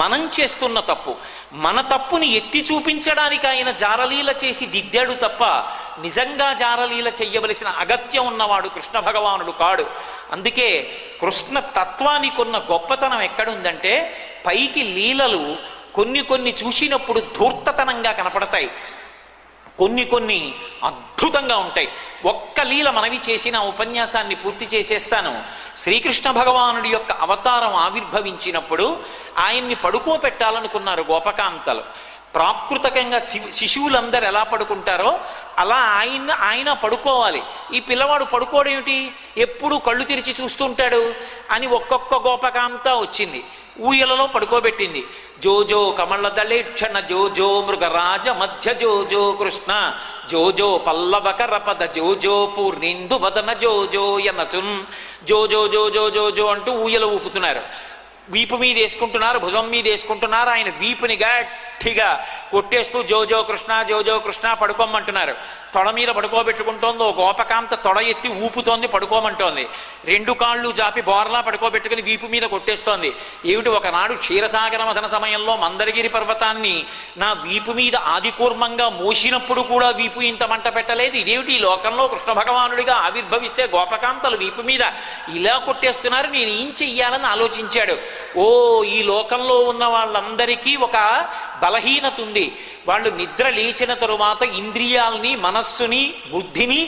మనం చేస్తున్న తప్పు. మన తప్పుని ఎత్తి చూపించడానికి ఆయన జారలీల చేసి దిద్దాడు తప్ప నిజంగా జారలీల చెయ్యవలసిన అగత్యం ఉన్నవాడు కృష్ణ భగవానుడు కాడు. అందుకే కృష్ణ తత్వానికి ఉన్న గొప్పతనం ఎక్కడుందంటే పైకి లీలలు కొన్ని చూసినప్పుడు ధూర్తతనంగా కనపడతాయి, కొన్ని అద్భుతంగా ఉంటాయి. ఒక్క లీల మనవి చేసిన ఉపన్యాసాన్ని పూర్తి చేసేస్తాను. శ్రీకృష్ణ భగవానుడి యొక్క అవతారం ఆవిర్భవించినప్పుడు ఆయన్ని పడుకోబెట్టాలనుకున్నారు గోపకాంతలు. ప్రాకృతికంగా శిశువులందరూ ఎలా పడుకుంటారో అలా ఆయన పడుకోవాలి. ఈ పిల్లవాడు పడుకోవడేమిటి, ఎప్పుడు కళ్ళు తెరిచి చూస్తుంటాడు అని ఒక్కొక్క గోపకాంత వచ్చింది, ఊయలలో పడుకోబెట్టింది. జోజో కమలదళేక్షణ జోజో మృగరాజ మధ్య జోజో కృష్ణ జోజో పల్లవకరపద జోజో పూర్ణిందు వదన జోజో యనచున్ జోజో జోజో జోజో అంటూ ఊయల ఊపుతున్నారు. వీపు మీద వేసుకుంటున్నారు, భుజం మీద వేసుకుంటున్నారు. ఆయన వీపుని గట్టిగా కొట్టేస్తూ జో జో కృష్ణ జో జో కృష్ణ పడుకోమంటున్నారు. తొడ మీద పడుకోబెట్టుకుంటోంది. ఓ గోపకాంత తొడ ఎత్తి ఊపుతోంది, పడుకోమంటోంది. రెండు కాళ్ళు జాపి బోర్లా పడుకోబెట్టుకుని వీపు మీద కొట్టేస్తోంది. ఏమిటి, ఒకనాడు క్షీరసాగర మథన సమయంలో మందరగిరి పర్వతాన్ని నా వీపు మీద ఆదికూర్మంగా మోసినప్పుడు కూడా వీపు ఇంత మంట పెట్టలేదు. ఇదేమిటి, ఈ లోకంలో కృష్ణ భగవానుడిగా ఆవిర్భవిస్తే గోపకాంతలు వీపు మీద ఇలా కొట్టేస్తున్నారు, నేను ఏం చెయ్యాలని ఆలోచించాడు. ఓ, ఈ లోకంలో ఉన్న వాళ్ళందరికీ ఒక బలహీనత ఉంది. వాళ్ళు నిద్ర లేచిన తరువాత ఇంద్రియాల్ని, మనస్సుని, బుద్ధిని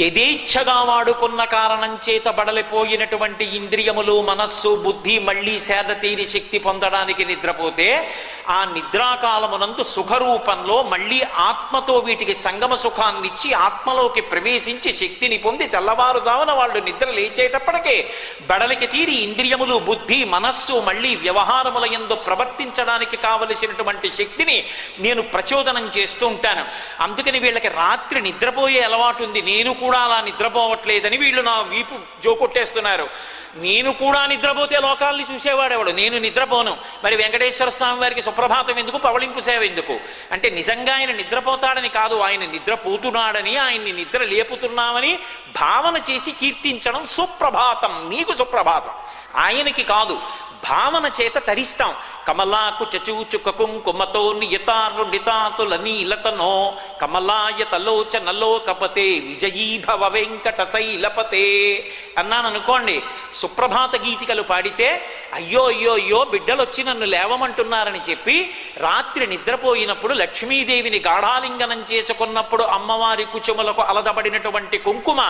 యథేచ్ఛగా వాడుకున్న కారణం చేత బడలిపోయినటువంటి ఇంద్రియములు, మనస్సు, బుద్ధి మళ్ళీ సేద తీరి శక్తి పొందడానికి నిద్రపోతే ఆ నిద్రాకాలమునందు సుఖరూపంలో మళ్ళీ ఆత్మతో వీటికి సంగమ సుఖాన్నిచ్చి ఆత్మలోకి ప్రవేశించి శక్తిని పొంది తెల్లవారుదామున వాళ్ళు నిద్ర లేచేటప్పటికే బడలికి తీరి ఇంద్రియములు, బుద్ధి, మనస్సు మళ్ళీ వ్యవహారముల యందు ప్రవర్తించడానికి కావలసినటువంటి శక్తిని నేను ప్రచోదనం చేస్తూ ఉంటాను. అందుకని వీళ్ళకి రాత్రి నిద్రపోయే అలవాటు ఉంది. నేను కూడా అలా నిద్రపోవట్లేదని వీళ్ళు నా వీపు జోకొట్టేస్తున్నారు. నేను కూడా నిద్రపోతే లోకాల్ని చూసేవాడెవడు, నేను నిద్రపోను. మరి వెంకటేశ్వర స్వామి వారికి సుప్రభాతం ఎందుకు, పవళింపు సేవ ఎందుకు అంటే నిజంగా ఆయన నిద్రపోతాడని కాదు, ఆయన నిద్రపోతున్నాడని, ఆయన్ని నిద్ర లేపుతున్నామని భావన చేసి కీర్తించడం సుప్రభాతం. నీకు సుప్రభాతం, ఆయనకి కాదు. భావన చేత తరిస్తాం. కమలాకు చచూచుక కుంకుమతో నియతారుడితాతులనీలతనో కమలాయతలోచనలో కపతే విజయీభవ వెంకట శైలపతే అన్నాను అనుకోండి. సుప్రభాత గీతికలు పాడితే అయ్యో అయ్యో అయ్యో బిడ్డలు వచ్చి నన్ను లేవమంటున్నారని చెప్పి రాత్రి నిద్రపోయినప్పుడు లక్ష్మీదేవిని గాఢాలింగనం చేసుకున్నప్పుడు అమ్మవారి కుచుములకు అలదబడినటువంటి కుంకుమ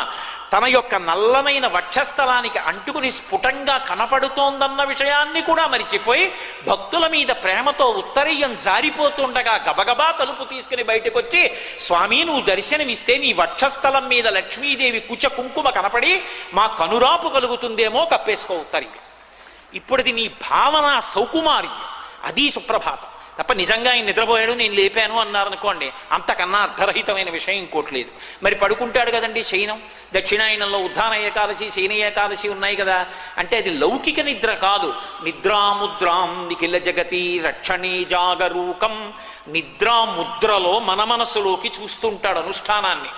తన యొక్క నల్లమైన వక్షస్థలానికి అంటుకుని స్ఫుటంగా కనపడుతోందన్న విషయాన్ని కూడా మరిచిపోయి భక్తుల మీద ప్రేమతో ఉత్తరీయం జారిపోతుండగా గబగబా తలుపు తీసుకుని బయటకు వచ్చి, స్వామి నువ్వు దర్శనమిస్తే నీ వక్షస్థలం మీద లక్ష్మీదేవి కుచ కుంకుమ కనపడి మా కనురాపు కలుగుతుందేమో, కప్పేసుకో ఉత్తరీయం. ఇప్పుడుది నీ భావన సౌకుమార్యం, అది సుప్రభాతం తప్ప నిజంగా ఆయన నిద్రపోయాడు నేను లేపాను అన్నారనుకోండి, అంతకన్నా అర్ధరహితమైన విషయం ఇంకోట్లేదు. మరి పడుకుంటాడు కదండి శయనం. దక్షిణాయనంలో ఉద్ధాన ఏకాదశి, శయన ఏకాదశి ఉన్నాయి కదా, అంటే అది లౌకిక నిద్ర కాదు. నిద్రాముద్రాం నిఖిల జగతి రక్షణే జాగరూకం. నిద్రాముద్రలో మన మనసులోకి చూస్తుంటాడు అనుష్ఠానాన్ని.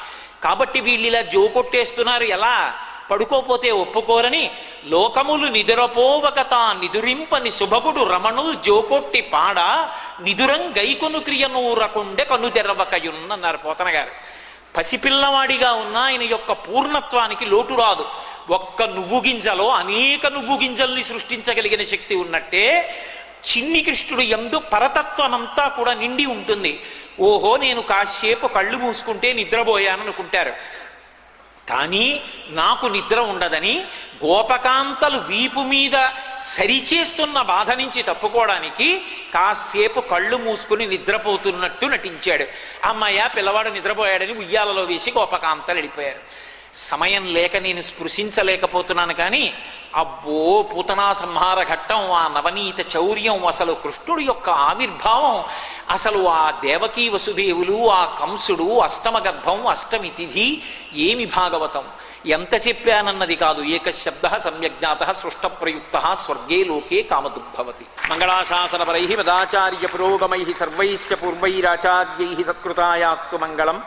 కాబట్టి వీళ్ళు ఇలా జోకొట్టేస్తున్నారు. ఎలా, పడుకోపోతే ఒప్పుకోరని లోకములు నిదురపోవకత నిదురింపని శుభగుడు రమణుల్ జోకొట్టి పాడ నిదురం గైకొను క్రియనూరకుండే కనుదెరవకయున్నన్నారు పోతన గారు. పసిపిల్లవాడిగా ఉన్న ఆయన యొక్క పూర్ణత్వానికి లోటు రాదు. ఒక్క నువ్వు గింజలో అనేక నువ్వు గింజల్ని సృష్టించగలిగిన శక్తి ఉన్నట్టే చిన్ని కృష్ణుడు యందు పరతత్వమంతా కూడా నిండి ఉంటుంది. ఓహో నేను కాసేపు కళ్ళు మూసుకుంటే నిద్రపోయాననుకుంటారు, కానీ నాకు నిద్ర ఉండదని గోపకాంతలు వీపు మీద సరిచేస్తున్న బాధ నుంచి తప్పుకోవడానికి కాసేపు కళ్ళు మూసుకుని నిద్రపోతున్నట్టు నటించాడు. అమ్మయ్య పిల్లవాడు నిద్రపోయాడని ఉయ్యాలలో వేసి గోపకాంతలు వెళ్ళిపోయారు. సమయం లేక నేను స్పృశించలేకపోతున్నాను, కానీ అబ్బో పూతనా సంహార ఘట్టం, ఆ నవనీత చౌర్యం, అసలు కృష్ణుడి యొక్క ఆవిర్భావం, అసలు ఆ దేవకీ వసుదేవులు, ఆ కంసుడు, అష్టమ గర్భం, అష్టమి తిథి, ఏమి భాగవతం, ఎంత చెప్పానన్నది కాదు. ఏకశబ్ద సమ్యజ్ఞాత సృష్ట ప్రయుక్త స్వర్గే లోకే కామదుర్భవతి. మంగళాశాసనపరై మదాచార్య పురోగమై సర్వైశ్చ పూర్వైరాచార్యై సత్కృతాయాస్తు మంగళం.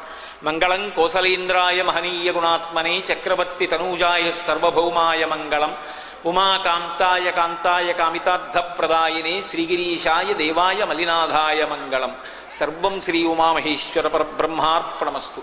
మంగళం కోసలేంద్రాయ మహనీయ గుణాత్మనే చక్రవర్తి తనూజాయ సర్వభౌమాయ మంగళం. ఉమాకాంతాయ కాంతాయ కామితార్థప్రదాయినే శ్రీగిరీశాయ దేవాయ మలినాథాయ మంగళం. సర్వం శ్రీ ఉమామహేశ్వర పరబ్రహ్మార్పణమస్తు.